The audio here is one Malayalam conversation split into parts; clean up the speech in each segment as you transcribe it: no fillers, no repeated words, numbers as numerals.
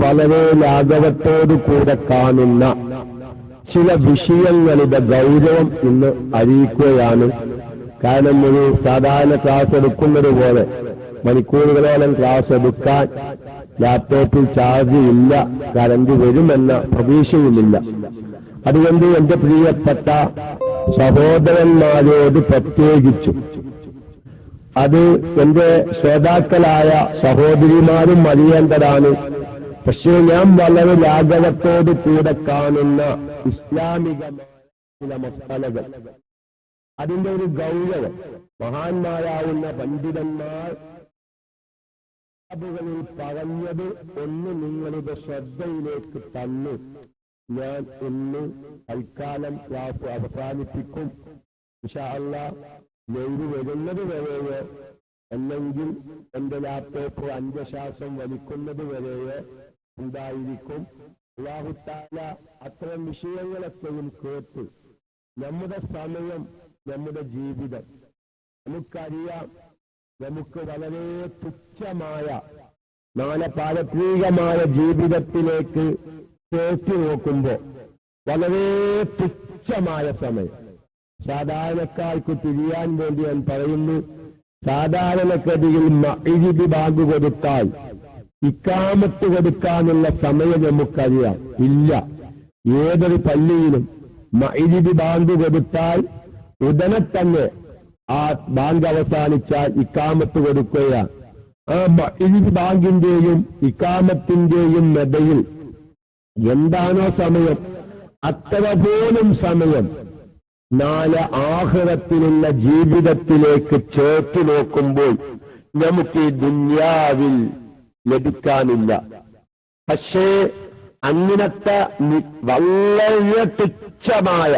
വളരെ ലാഘവത്തോടു കൂടെ കാണുന്ന ചില വിഷയങ്ങളുടെ ഗൗരവം ഇന്ന് അറിയിക്കുകയാണ്. കാരണം ഒരു സാധാരണ ക്ലാസ് എടുക്കുന്നത് പോലെ മണിക്കൂറുകളോളം ക്ലാസ് എടുക്കാൻ ലാപ്ടോപ്പിൽ ചാർജ് ഇല്ല, കറണ്ട് വരുമെന്ന പ്രതീക്ഷയുമില്ല. അതുകൊണ്ട് എന്റെ പ്രിയപ്പെട്ട സഹോദരന്മാരോട് പ്രത്യേകിച്ചു, അത് എന്റെ ശ്രോതാക്കളായ സഹോദരിമാരും അറിയേണ്ടതാണ്. പക്ഷേ ഞാൻ വളരെ ലാഘവത്തോടു കൂടെ കാണുന്ന ഇസ്ലാമികമായ ചില മസാലകൾ, അതിന്റെ ഒരു ഗൗരവം മഹാന്മാരാവുന്ന പണ്ഡിതന്മാർ കളിൽ പറഞ്ഞത് ഒന്ന് നിങ്ങളുടെ ശ്രദ്ധയിലേക്ക് തന്നു ഞാൻ ഇന്ന് തൽക്കാലം ക്ലാസ് അവസാനിപ്പിക്കും. ഇൻഷാ അല്ലാഹ് നെയ്ത് വരുന്നത് വരെയോ അല്ലെങ്കിൽ എന്റെ ലാപ്ടോപ്പ് അന്ത്യശ്വാസം വലിക്കുന്നത് വരെയോ ഉണ്ടായിരിക്കും. അല്ലാഹു തആല അത്തരം വിഷയങ്ങളൊക്കെയും കേട്ട് നമ്മുടെ സമയം, നമ്മുടെ ജീവിതം നമുക്കറിയാം, നമുക്ക് വളരെ തുച്ഛമായ നാളെ പാരത്രികമായ ജീവിതത്തിലേക്ക് കേട്ടു നോക്കുമ്പോൾ വളരെ തുച്ഛമായ സമയം. സാധാരണക്കാർക്ക് തിരിയാൻ വേണ്ടി ഞാൻ പറയുന്നു, സാധാരണഗതിയിൽ മഗ്‌രിബ് ബാങ്ക് കൊടുത്താൽ ഇഖാമത്ത് കൊടുക്കാനുള്ള സമയം നമുക്കറിയാം. ഇല്ല, ഏതൊരു പള്ളിയിലും മഗ്‌രിബ് ബാങ്ക് കൊടുത്താൽ ഉടനെ തന്നെ ആ ബാങ്ക് അവസാനിച്ചാൽ ഇഖാമത്ത് കൊടുക്കുകയാണ്. ആ മഗ്‌രിബ് ബാങ്കിന്റെയും ഇഖാമത്തിന്റെയും ഇടയിൽ എന്താണോ സമയം, അത്ര പോലും സമയം നാളെ ആഖിറത്തിലുള്ള ജീവിതത്തിലേക്ക് ചേർത്ത് നോക്കുമ്പോൾ നമുക്ക് ഈ ദുനിയാവിൽ ലഭിക്കാനില്ല. പക്ഷേ അങ്ങനത്തെ വളരെ തുച്ഛമായ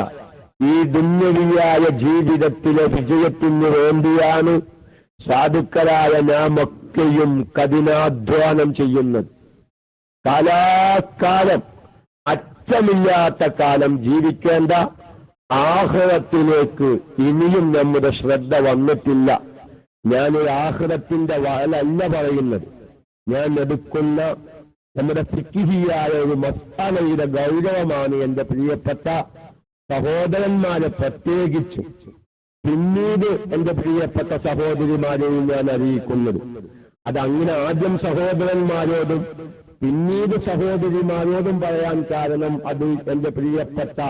ഈ ദുന്യവിയായ ജീവിതത്തിലെ വിജയത്തിന് വേണ്ടിയാണ് സാധുക്കളായ നാമൊക്കെയും കഠിനാധ്വാനം ചെയ്യുന്നത്. കാലാകാലം അറ്റമില്ലാത്ത കാലം ജീവിക്കേണ്ട ആഖിറത്തിലേക്ക് ഇനിയും നമ്മുടെ ശ്രദ്ധ വന്നിട്ടില്ല. ഞാനൊരു ആഖിറത്തിന്റെ വഅലല്ല പറയുന്നത്, ഞാൻ എടുക്കുന്ന നമ്മുടെ ഫിഖ്ഹിയായ ഒരു മസ്അലയുടെ ഗൗരവമാണ് എന്റെ പ്രിയപ്പെട്ട സഹോദരന്മാരെ പ്രത്യേകിച്ച് പിന്നീട് എന്റെ പ്രിയപ്പെട്ട സഹോദരിമാരെയും ഞാൻ അറിയിക്കുന്നത്. അതങ്ങനെ ആദ്യം സഹോദരന്മാരോടും പിന്നീട് സഹോദരിമാരോടും പറയാൻ കാരണം, അത് എന്റെ പ്രിയപ്പെട്ട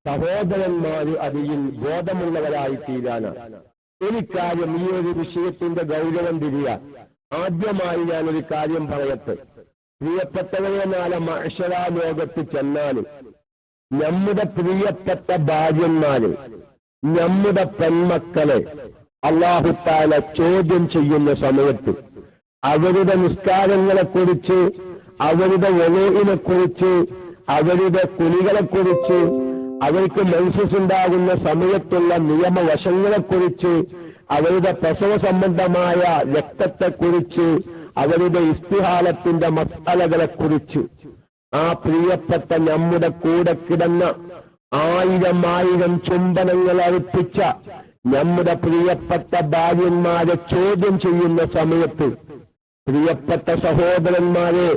സഹോദരന്മാര് അതിൽ ബോധമുള്ളവരായി തീരാനാണ്. എനിക്കാര്യം ഈ ഒരു വിഷയത്തിന്റെ ഗൗരവം തിരിയാൻ ആദ്യമായി ഞാനൊരു കാര്യം പറയട്ടെ. പ്രിയപ്പെട്ടവരെ, നാളെ മഅ്ശറ ലോകത്ത് ചെന്നാലും നമ്മുടെ പ്രിയപ്പെട്ട ഭാര്യന്മാരെ, നമ്മുടെ പെൺമക്കളെ അല്ലാഹു തആല ചോദ്യം ചെയ്യുന്ന സമയത്ത് അവരുടെ നിസ്കാരങ്ങളെക്കുറിച്ച്, അവരുടെ വലൂഇനെക്കുറിച്ച്, അവരുടെ കുളികളെക്കുറിച്ച്, അവർക്ക് മെൻസസ് ഉണ്ടാകുന്ന സമയത്തുള്ള നിയമവശങ്ങളെക്കുറിച്ച്, അവരുടെ പ്രസവ സംബന്ധമായ രക്തത്തെക്കുറിച്ച്, അവരുടെ ഇസ്തിഹാലത്തിന്റെ മസ്അലകളെക്കുറിച്ച് ആ പ്രിയപ്പെട്ട നമ്മുടെ കൂടെ കിടന്ന ആയിരം ചുംബനങ്ങൾ അർപ്പിച്ച നമ്മുടെ പ്രിയപ്പെട്ട ഭാര്യന്മാരെ ചോദ്യം ചെയ്യുന്ന സമയത്ത് പ്രിയപ്പെട്ട സഹോദരന്മാരെ,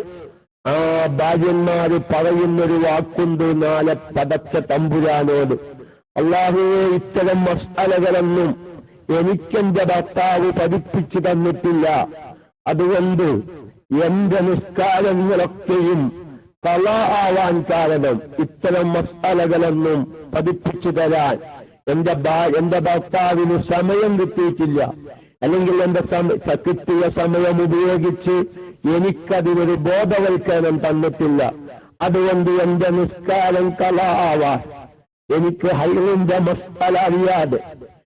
ആ ഭാര്യന്മാര് പറയുന്നൊരു വാക്കുണ്ട് നാളെ പടച്ച തമ്പുരാനോട്, അല്ലാഹുവേ, ഇത്തരം മസ്അലകളൊന്നും എനിക്കെന്റെ ഭർത്താവ് പഠിപ്പിച്ചു തന്നിട്ടില്ല. അതുകൊണ്ട് എന്റെ നിസ്കാരങ്ങളൊക്കെയും ഖളാ ആവാൻ കാരണം ഇത്തരം മസ്അലകളൊന്നും പഠിപ്പിച്ചു തരാൻ എന്റെ ഭർത്താവിന് സമയം കിട്ടിയിട്ടില്ല, അല്ലെങ്കിൽ എന്റെ കിട്ടിയ സമയം ഉപയോഗിച്ച് എനിക്കതിനൊരു ബോധവൽക്കരണം തന്നിട്ടില്ല. അതുകൊണ്ട് എന്റെ നിസ്കാരം ഖളാ ആവാൻ എനിക്ക് ഹൈറിന്റെ മസ്അല അറിയാതെ,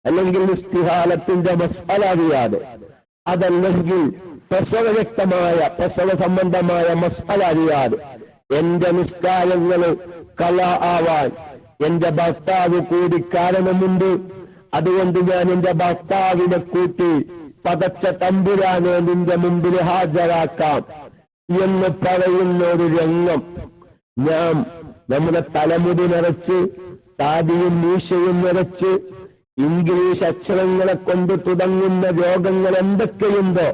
അല്ലെങ്കിൽ ഇസ്തിഹാലത്തിന്റെ മസ്അല അറിയാതെ, അതല്ലെങ്കിൽ പ്രസവ സംബന്ധമായ മസ്അല അറിയാതെ എന്റെ നിസ്കാരങ്ങൾ ഖളാ ആവാൻ എന്റെ ഭർത്താവ് കൂടി കാരണമുണ്ട്. അതുകൊണ്ട് ഞാൻ എന്റെ ഭർത്താവിനെ കൂട്ടി പടച്ച തമ്പുരാനെ നിന്റെ മുമ്പിൽ ഹാജരാക്കാം എന്ന് പറയുന്ന ഒരു രംഗം ഞാൻ നമ്മുടെ തലമുടി നിറച്ച്, താടിയും മീശയും നിറച്ച്, ഇംഗ്ലീഷ് അക്ഷരങ്ങളെ കൊണ്ട് തുടങ്ങുന്ന രോഗങ്ങൾ എന്തൊക്കെയുണ്ടോ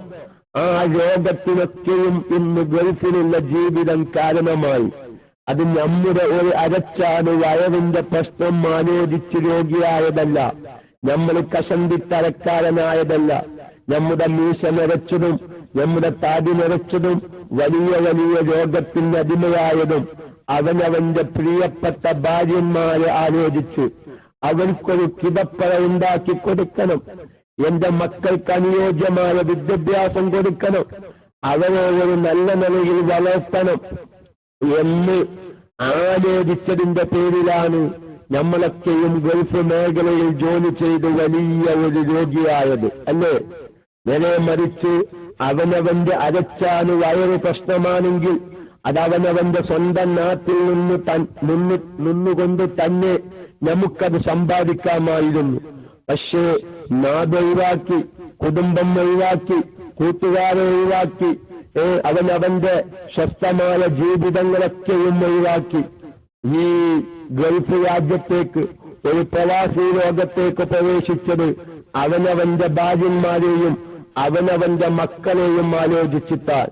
ആ രോഗത്തിനൊക്കെയും ഇന്ന് ഗൾഫിലുള്ള ജീവിതം കാരണമായി. അത് നമ്മുടെ ഒരു അരച്ചാണ് വയറിന്റെ പ്രശ്നം ആലോചിച്ച് രോഗിയായതല്ല, നമ്മൾ കഷണ്ടിത്തരക്കാരനായതല്ല, നമ്മുടെ മീശ നിറച്ചതും നമ്മുടെ താടി നിറച്ചതും വലിയ വലിയ രോഗത്തിന് അടിമയായതും അവനവന്റെ പ്രിയപ്പെട്ട ഭാര്യന്മാരെ ആലോചിച്ച് അവർക്കൊരു കിടപ്പറ ഉണ്ടാക്കി കൊടുക്കണം, എന്റെ മക്കൾക്ക് അനുയോജ്യമായ വിദ്യാഭ്യാസം കൊടുക്കണം, അവരെ ഒരു നല്ല നിലയിൽ വളർത്തണം എന്ന് ആലോചിച്ചതിന്റെ പേരിലാണ് നമ്മളൊക്കെയും ഗൾഫ് മേഖലയിൽ ജോലി ചെയ്ത് വലിയ ഒരു രോഗിയായത്, അല്ലേ? നേരെ മറിച്ച് അവനവന്റെ അരച്ചാന് വയറ് പ്രശ്നമാണെങ്കിൽ അതവനവന്റെ സ്വന്തം നാട്ടിൽ നിന്നുകൊണ്ട് തന്നെ നമുക്കത് സമ്പാദിക്കാമായിരുന്നു. പക്ഷേ നാട് ഒഴിവാക്കി, കുടുംബം ഒഴിവാക്കി, കൂട്ടുകാരെ ഒഴിവാക്കി, അവനവന്റെ സ്വസ്ഥമായ ജീവിതങ്ങളൊക്കെയും ഒഴിവാക്കി ഈ ഗൾഫ് രാജ്യത്തേക്ക് ഒരു പ്രവാസി ലോകത്തേക്ക് പ്രവേശിച്ചത് അവനവന്റെ ഭാര്യന്മാരെയും അവനവന്റെ മക്കളെയും ആലോചിച്ചിട്ടാൽ.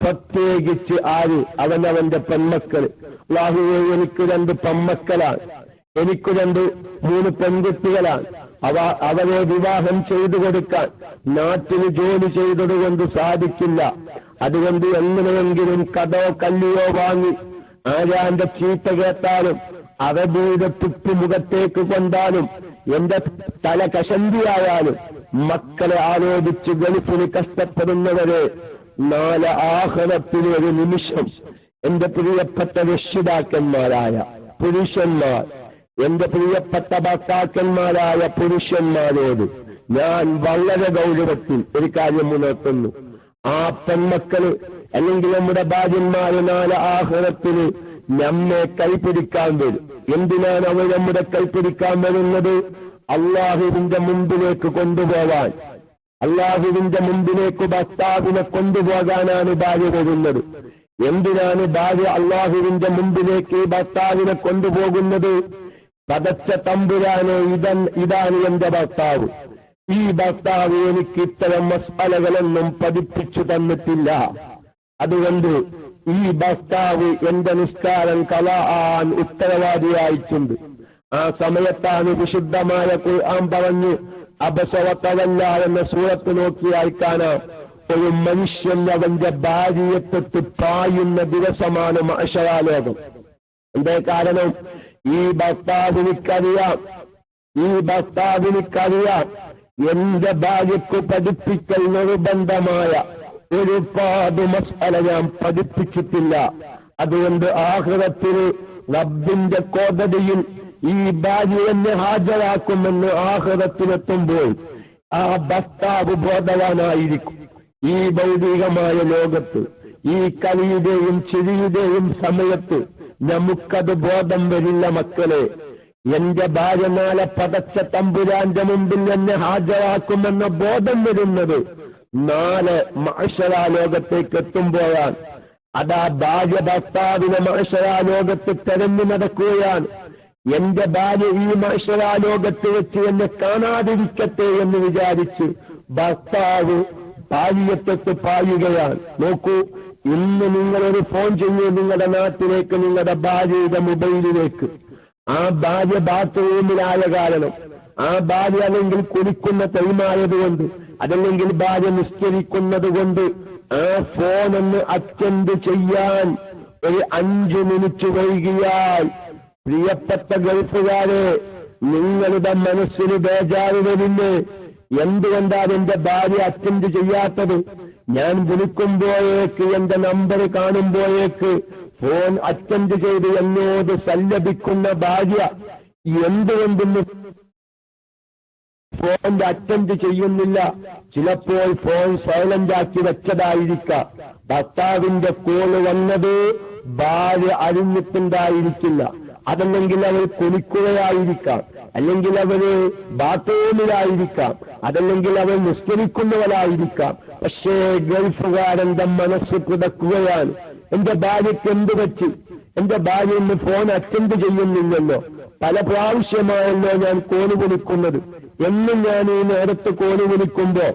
പ്രത്യേകിച്ച് ആര്? അവനവന്റെ പെൺമക്കൾ. അല്ലാഹുവേ, എനിക്ക് 2 പെൺമക്കളാണ്, എനിക്ക് 3 പെൺകുട്ടികളാണ്. അവരെ വിവാഹം ചെയ്തു കൊടുക്കാൻ നാട്ടിൽ ജോലി ചെയ്തതുകൊണ്ട് സാധിക്കില്ല. അതുകൊണ്ട് എങ്ങനെയെങ്കിലും കടോ കല്ലിയോ വാങ്ങി ആരാന്റെ ചീത്ത കേട്ടാലും അവരുടെ തുപ്പുമുഖത്തേക്ക് കൊണ്ടാലും എന്റെ തല കഷന്തിയായാലും മക്കളെ ആലോചിച്ച് ഗൾഫിന് കഷ്ടപ്പെടുന്നവരെ നാളെ ആഖിറത്തിലെ ഒരു നിമിഷം എന്റെ പ്രിയപ്പെട്ട രക്ഷിതാക്കന്മാരായ പുരുഷന്മാർ, എന്റെ പ്രിയപ്പെട്ട ഭർത്താക്കന്മാരായ പുരുഷന്മാരോട് ഞാൻ വളരെ ഗൗരവത്തിൽ ഒരു കാര്യം ഉണർത്തുന്നു. ആ പെൺമക്കള് അല്ലെങ്കിൽ നമ്മുടെ ഭാര്യന്മാര് നാളെ ആഖിറത്തിന് നമ്മെ കൈപിടിക്കാൻ വരും. എന്തിനാണ് അവർ നമ്മുടെ കൈപിടിക്കാൻ വരുന്നത്? അള്ളാഹുവിന്റെ മുമ്പിലേക്ക് കൊണ്ടുപോകാൻ. അള്ളാഹുവിന്റെ മുമ്പിലേക്ക് ഭർത്താവിനെ കൊണ്ടുപോകാനാണ് ഭാര്യ വരുന്നത്. എന്തിനാണ് ഭാര്യ അള്ളാഹുവിന്റെ മുമ്പിലേക്ക് ഭർത്താവിനെ കൊണ്ടുപോകുന്നത്? പടച്ച തമ്പുരാനെ, ഇതാണ് എന്റെ ഭർത്താവ്, ഈ ഭർത്താവ് എനിക്ക് ഇത്തരം മസ്അലകളൊന്നും പഠിപ്പിച്ചു തന്നിട്ടില്ല, അതുകൊണ്ട് ഈ ഭർത്താവ് എന്റെ നിസ്കാരം കളാൻ ഉത്തരവാദിയായിട്ടുണ്ട്. ആ സമയത്താണ് വിശുദ്ധമായ ഖുർആൻ പറഞ്ഞു, അബസ വതവല്ല എന്ന സൂറത്ത് നോക്കിയാൽ കാണാം, ഒരു മനുഷ്യൻ അവന്റെ ഭാര്യയെ തൊട്ട് പായുന്ന ദിവസമാണ് മഅ്ശറാലോകം. എന്തേ കാരണം? ഈ ഭർത്താവിനിക്കറിയാം എന്റെ ഭാര്യയ്ക്ക് പഠിപ്പിക്കൽ നിർബന്ധമായ ഒരുപാട് മസ്അല ഞാൻ പഠിപ്പിച്ചിട്ടില്ല. അതുകൊണ്ട് ആഖിറത്തിൽ റബ്ബിന്റെ കോടതിയിൽ ഈ ഭാര്യ എന്നെ ഹാജരാക്കുമെന്ന് ആഖിറത്തിലെത്തുമ്പോൾ ആ ഭർത്താവ് ബോധവാനായിരിക്കും. ഈ ഭൗതികമായ ലോകത്ത്, ഈ കളിയുടെയും ചിരിയുടെയും സമയത്ത് നമുക്കത് ബോധം വരില്ല മക്കളെ. എന്റെ ഭാര്യ നാളെ പടച്ച തമ്പുരാന്റെ മുമ്പിൽ എന്നെ ഹാജരാക്കുമെന്ന ബോധം വരുന്നത് നാളെ മഅ്ശറാ ലോകത്തേക്ക് എത്തുമ്പോഴാണ്. അതാ ഭാര്യ ഭർത്താവിനെ മഅ്ശറാ ലോകത്ത് തെരഞ്ഞു നടക്കുകയാണ്. എന്റെ ഭാര്യ ഈ മഅ്ശറാ ലോകത്ത് വെച്ച് എന്നെ കാണാതിരിക്കട്ടെ എന്ന് വിചാരിച്ച് ഭർത്താവ് ഭാര്യത്തൊട്ട് പായുകയാണ്. നോക്കൂ, ഇന്ന് നിങ്ങളൊരു ഫോൺ ചെയ്യൂ നിങ്ങളുടെ നാട്ടിലേക്ക്, നിങ്ങളുടെ ഭാര്യയുടെ മൊബൈലിലേക്ക്. ആ ഭാര്യ ബാത്റൂമിലായ കാരണം, ആ ഭാര്യ അല്ലെങ്കിൽ കുളിക്കുന്ന ടൈമായതുകൊണ്ട്, അതല്ലെങ്കിൽ ഭാര്യ നിസ്കരിക്കുന്നത് കൊണ്ട് ആ ഫോണൊന്ന് അറ്റൻഡ് ചെയ്യാൻ ഒരു 5 മിനിറ്റ് വൈകിയാൽ, പ്രിയപ്പെട്ട ഗൾഫുകാരെ, നിങ്ങളുടെ മനസ്സിന് ബേജാറ് വരില്ലേ? എന്തുകൊണ്ടാണ് എന്റെ ഭാര്യ അറ്റൻഡ് ചെയ്യാത്തത്? ഞാൻ വിളിക്കുമ്പോഴേക്ക്, എന്റെ നമ്പർ കാണുമ്പോഴേക്ക് ഫോൺ അറ്റൻഡ് ചെയ്ത് എന്നോട് സല്ലപിക്കുന്ന ഭാര്യ എന്തുകൊണ്ടെന്ന് ഫോൺ അറ്റൻഡ് ചെയ്യുന്നില്ല? ചിലപ്പോൾ ഫോൺ സൈലന്റ് ആക്കി വെച്ചതായിരിക്കാം. ഭർത്താവിന്റെ കോള് വന്നത് ഭാര്യ അറിഞ്ഞിട്ടുണ്ടായിരിക്കില്ല. അതല്ലെങ്കിൽ അവൾ കുളിക്കുകയായിരിക്കാം, അല്ലെങ്കിൽ അവര് ബാത്റൂമിലായിരിക്കാം, അതല്ലെങ്കിൽ അവൾ നിസ്കരിക്കുന്നവരായിരിക്കാം. പക്ഷേ ഗൾഫുകാരന്റെ മനസ്സ് കിടക്കുകയാണ്, എന്റെ ഭാര്യയ്ക്ക് എന്ത് പറ്റി? എന്റെ ഭാര്യ ഇന്ന് ഫോൺ അറ്റൻഡ് ചെയ്യുന്നില്ലല്ലോ, പല പ്രാവശ്യമായല്ലോ ഞാൻ കോള് വിളിക്കുന്നത്, എന്നും ഞാൻ ഈ നേരത്ത് കോള് വിളിക്കുമ്പോ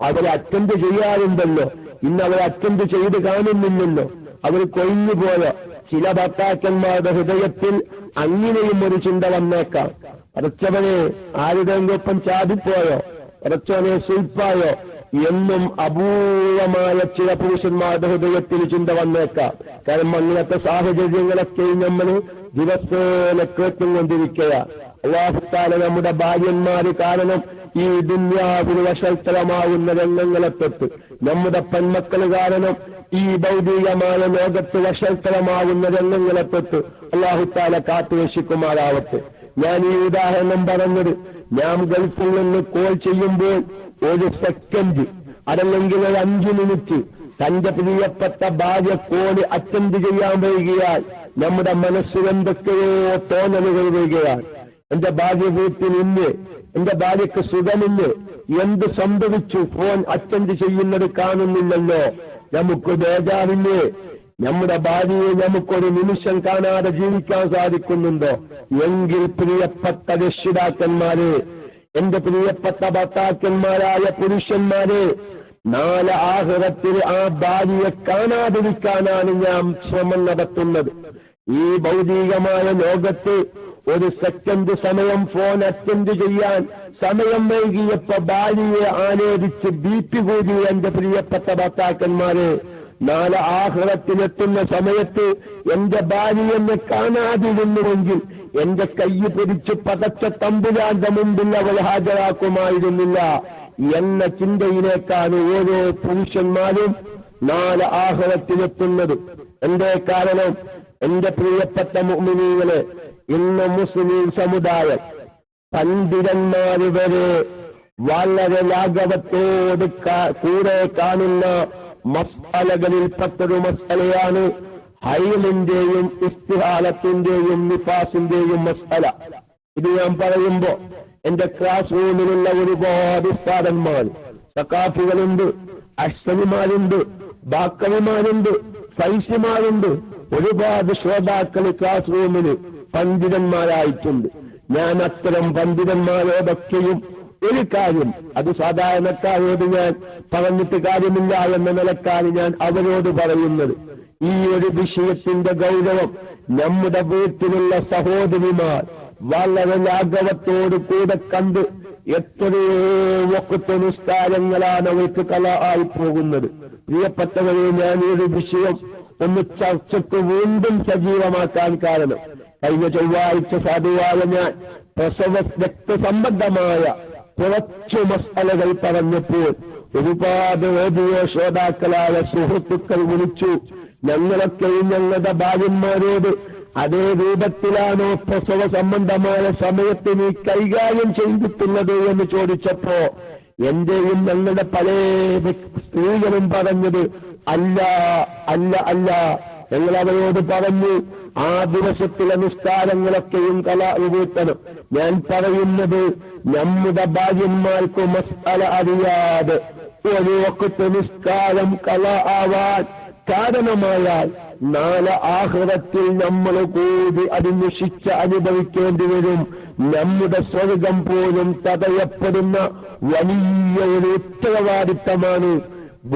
അവർ അറ്റൻഡ് ചെയ്യാറുണ്ടല്ലോ, ഇന്ന് അവർ അറ്റൻഡ് ചെയ്ത് കാണുന്നില്ലല്ലോ, അവർ കൊഴിഞ്ഞു പോയോ. ചില ഭർത്താക്കന്മാരുടെ ഹൃദയത്തിൽ അങ്ങനെയും ഒരു ചിന്ത വന്നേക്കാം, പടച്ചവനെ ആരുടെയൊപ്പം ചാടിപ്പോയോ, പടച്ചവനെ സ്വൽപ്പായോ എന്നും അപൂർവമായ ചില പുരുഷന്മാരുടെ ഹൃദയത്തിൽ ചിന്ത വന്നേക്കാം. കാരണം അങ്ങനത്തെ സാഹചര്യങ്ങളൊക്കെ നമ്മൾ ദിവസേന കേട്ടുകൊണ്ടിരിക്കുക. അല്ലാഹു തആല നമ്മുടെ ഭാര്യന്മാര് കാരണം ഈ ദുന്യാവിന് വശൽത്തരമാവുന്ന രംഗങ്ങളെ തൊട്ട്, നമ്മുടെ പെൺമക്കൾ കാരണം ഈ ഭൗതികമായ ലോകത്ത് വശൽത്തരമാവുന്ന രംഗങ്ങളെ തൊട്ട് അല്ലാഹു തആല കാത്തുരക്ഷിക്കുമാറാവട്ടെ. ഞാൻ ഈ ഉദാഹരണം പറഞ്ഞത്, ഞാൻ ഗൾഫിൽ നിന്ന് കോൾ ചെയ്യുമ്പോൾ ഒരു സെക്കൻഡ് അതല്ലെങ്കിൽ ഒരു 5 മിനിറ്റ് തന്റെ പ്രിയപ്പെട്ട ഭാര്യ കോള് അറ്റൻഡ് ചെയ്യാൻ വരികയാൽ നമ്മുടെ മനസ്സിൽ എന്തൊക്കെയോ തോന്നലുകൾ വരികയാണ്. എന്റെ ഭാര്യ വീട്ടിലില്ലേ, എന്റെ ഭാര്യക്ക് സുഖമില്ലേ, എന്ത് സംഭവിച്ചു, ഫോൺ അറ്റൻഡ് ചെയ്യുന്നത് കാണുന്നില്ലല്ലോ, നമുക്ക് ബേജാറില്ലേ, നമ്മുടെ ഭാര്യയെ നമുക്കൊരു നിമിഷം കാണാതെ ജീവിക്കാൻ സാധിക്കുന്നുണ്ടോ? എങ്കിൽ പ്രിയപ്പെട്ട രക്ഷിതാക്കന്മാരെ, എന്റെ പ്രിയപ്പെട്ട ഭർത്താക്കന്മാരായ പുരുഷന്മാരെ, നാളെ ആഖിറത്തിൽ ആ ഭാര്യയെ കാണാതിരിക്കാനാണ് ഞാൻ ശ്രമം നടത്തുന്നത്. ഈ ഭൗതികമായ ലോകത്ത് ഒരു സെക്കൻഡ് സമയം ഫോൺ അറ്റൻഡ് ചെയ്യാൻ സമയം വൈകിയപ്പോ ഭാര്യയെ ആലോചിച്ച് ബീപ്പി കൂടിയ എന്റെ പ്രിയപ്പെട്ട ഭർത്താക്കന്മാരെ, നാളെ ആഖിറത്തിലെത്തുന്ന സമയത്ത് എന്റെ ഭാര്യ എന്നെ കാണാതിരുന്നുവെങ്കിൽ എന്റെ കൈ പിടിച്ച് പതച്ച തമ്പുരാന്റെ മുമ്പിൽ അവൾ ഹാജരാക്കുമായിരുന്നില്ല എന്ന ചിന്തയിലേക്കാണ് ഓരോ പുരുഷന്മാരും നാളെ ആഖിറത്തിലെത്തുന്നത്. എന്തേ കാരണം? എന്റെ പ്രിയപ്പെട്ട മുഅ്മിനീങ്ങളെ, ഇന്ന് മുസ്ലിം സമുദായം പണ്ഡിതന്മാര് വരെ വളരെ ലാഘവത്തോട് കൂടെ കാണുന്ന മസ്അലകളിൽപ്പെട്ടൊരു മസ്അലയാണ് ഹൈലിന്റെയും ഇസ്തിഹാലത്തിന്റെയും നിഫാസിന്റെയും മസ്അല. ഇത് ഞാൻ പറയുമ്പോ എന്റെ ക്ലാസ് റൂമിലുള്ള ഒരുപാട് ഉസ്താദന്മാർ, സഖാഫികളുണ്ട്, അഹ്സനിമാരുണ്ട്, ബാക്കവിമാരുണ്ട്, ഫൈസിമാരുണ്ട്, ഒരുപാട് ശ്രോതാക്കൾ ക്ലാസ് റൂമില് പണ്ഡിതന്മാരായിട്ടുണ്ട്. ഞാൻ അത്തരം പണ്ഡിതന്മാരോടൊക്കെയും ഒരു കാര്യം, അത് സാധാരണക്കാരോട് ഞാൻ പറഞ്ഞിട്ട് കാര്യമില്ല എന്ന നിലക്കാണ് ഞാൻ അവരോട് പറയുന്നത്. ഈ ഒരു വിഷയത്തിന്റെ ഗൗരവം നമ്മുടെ വീട്ടിലുള്ള സഹോദരിമാർ വളരെ ലാഘവത്തോട് കൂടെ കണ്ട് എത്രയോ വഖ്ത് നിസ്കാരങ്ങളാണ് അവർക്ക് കലായി പോകുന്നത്. പ്രിയപ്പെട്ടവരെ, ഞാൻ ഈ ഒരു വിഷയം ഒന്ന് ചർച്ചയ്ക്ക് വീണ്ടും സജീവമാക്കാൻ കാരണം, കഴിഞ്ഞ ചൊവ്വാഴ്ച സാധുവായ ഞാൻ പ്രസവ രക്തസംബന്ധമായ കുറച്ചു മസ്അലകൾ പറഞ്ഞപ്പോൾ ഒരുപാട് റേഡിയോ ശ്രോതാക്കളായ സുഹൃത്തുക്കൾ വിളിച്ചു, ഞങ്ങളൊക്കെയും ഞങ്ങളുടെ ഭാര്യന്മാരോട് അതേ രൂപത്തിലാണോ പ്രസവ സംബന്ധമായ സമയത്ത് നീ കൈകാര്യം ചെയ്തിട്ടുള്ളത് എന്ന് ചോദിച്ചപ്പോ എന്റെയും ഞങ്ങളുടെ പല സ്ത്രീകളും പറഞ്ഞത് അല്ല അല്ല അല്ല. ഞങ്ങൾ അവരോട് പറഞ്ഞു, ആ ദിവസത്തിലെ നിസ്കാരങ്ങളൊക്കെയും കലാവിത്തണം. ഞാൻ പറയുന്നത്, നമ്മുടെ ഭാര്യന്മാർക്ക് മസ്അല അറിയാതെ ഒരു വഖ്ത് നിസ്കാരം കലാ ആവാൻ കാരണമായാൽ നാളെ ആഖിറത്തിൽ നമ്മൾ കൂടി അതിന് ശിക്ഷ അനുഭവിക്കേണ്ടി വരും. നമ്മുടെ സ്വർഗം പോലും തടയപ്പെടുന്ന വലിയ ഒരു ഉത്തരവാദിത്തമാണ്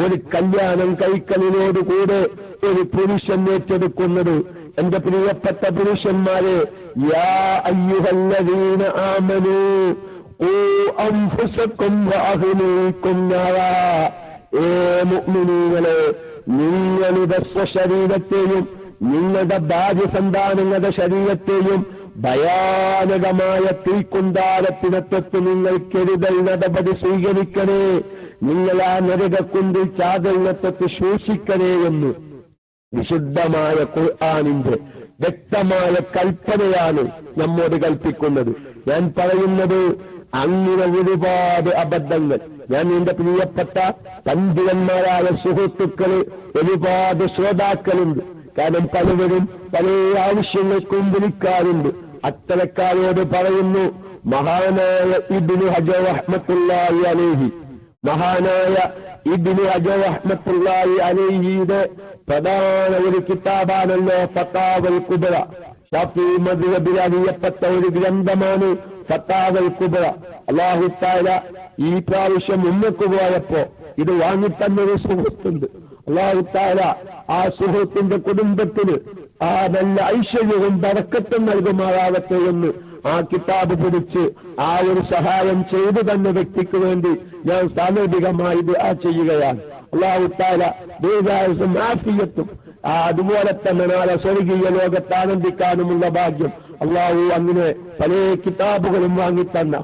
ഒരു കല്യാണം കഴിക്കലിനോടുകൂടെ ഒരു പുരുഷൻ ഏറ്റെടുക്കുന്നത്. എന്റെ പ്രിയപ്പെട്ട പുരുഷന്മാരെ, യാ അയ്യുഹല്ലദീന ആമനൂ ഖൂ അൻഫുസകും വഅഹ്ലീകും നാറാ, ഏ മുഅ്മിനീങ്ങളെ, നിങ്ങളുടെ സ്വശരീരത്തെയും നിങ്ങളുടെ ഭാര്യ സന്താനങ്ങളുടെ ശരീരത്തെയും ഭയാനകമായ തീക്കുണ്ടാരത്തിനെ തൊട്ട് നിങ്ങൾ കരുതൽ നടപടി സ്വീകരിക്കണേ, നിങ്ങൾ ആ നരകക്കുണ്ടിൽ ചാതലിനെ തൊട്ട് സൂക്ഷിക്കണേ എന്ന് വിശുദ്ധമായ ഖുർആനിന്റെ വ്യക്തമായ കൽപ്പനയാണ് നമ്മോട് കൽപ്പിക്കുന്നത്. ഞാൻ പറയുന്നത് അങ്ങനെ ഒരുപാട് അബദ്ധങ്ങൾ, ഞാൻ എന്റെ പ്രിയപ്പെട്ട പണ്ഡിതന്മാരായ സുഹൃത്തുക്കള് ഒരുപാട് ശ്രോതാക്കളുണ്ട്. കാരണം പലവരും പല ആവശ്യങ്ങൾക്കും വിളിക്കാറുണ്ട്. അത്തരക്കാരോട് പറയുന്നു, മഹാനായ ഇബ്നു ഹജർ റഹ്മത്തുള്ളാഹി അലൈഹി, മഹാനായ ഇബ്നു ഹജർ റഹ്മത്തുള്ളാഹി അലൈഹിയുടെ പ്രധാന ഒരു കിതാബാണല്ലോ ഫതാവൽ കുബ്ര. ശാഫിഈ മദ്ഹബിൽ അറിയപ്പെട്ട ഒരു ഗ്രന്ഥമാണ് ഫതാവൽ കുബ്ര. അല്ലാഹു തആല ഈ പ്രാവശ്യം ഉമ്മക്ക് പോയപ്പോ ഇത് വാങ്ങിത്തന്നൊരു സുഹൃത്തുണ്ട്. അല്ലാഹു തആല ആ സുഹൃത്തിന്റെ കുടുംബത്തിന് ആ നല്ല ഐശ്വര്യവും ബറക്കത്തും നൽകുമാറാവട്ടെ എന്ന് ആ കിതാബ് പിടിച്ച് ആ ഒരു സഹായം ചെയ്തു തന്ന വ്യക്തിക്ക് വേണ്ടി ഞാൻ സാന്ദർഭികമായി ദുആ ചെയ്യുകയാണ്. അല്ലാഹു തആല ദീർഘായുസ്സും ആഫിയത്തും അതുപോലെ തന്നെ നാളെ സ്വർഗീയ ലോകത്ത് ആനന്ദിക്കാനുമുള്ള ഭാഗ്യം അല്ലാഹു അങ്ങനെ പല കിതാബുകളും വാങ്ങിത്തന്ന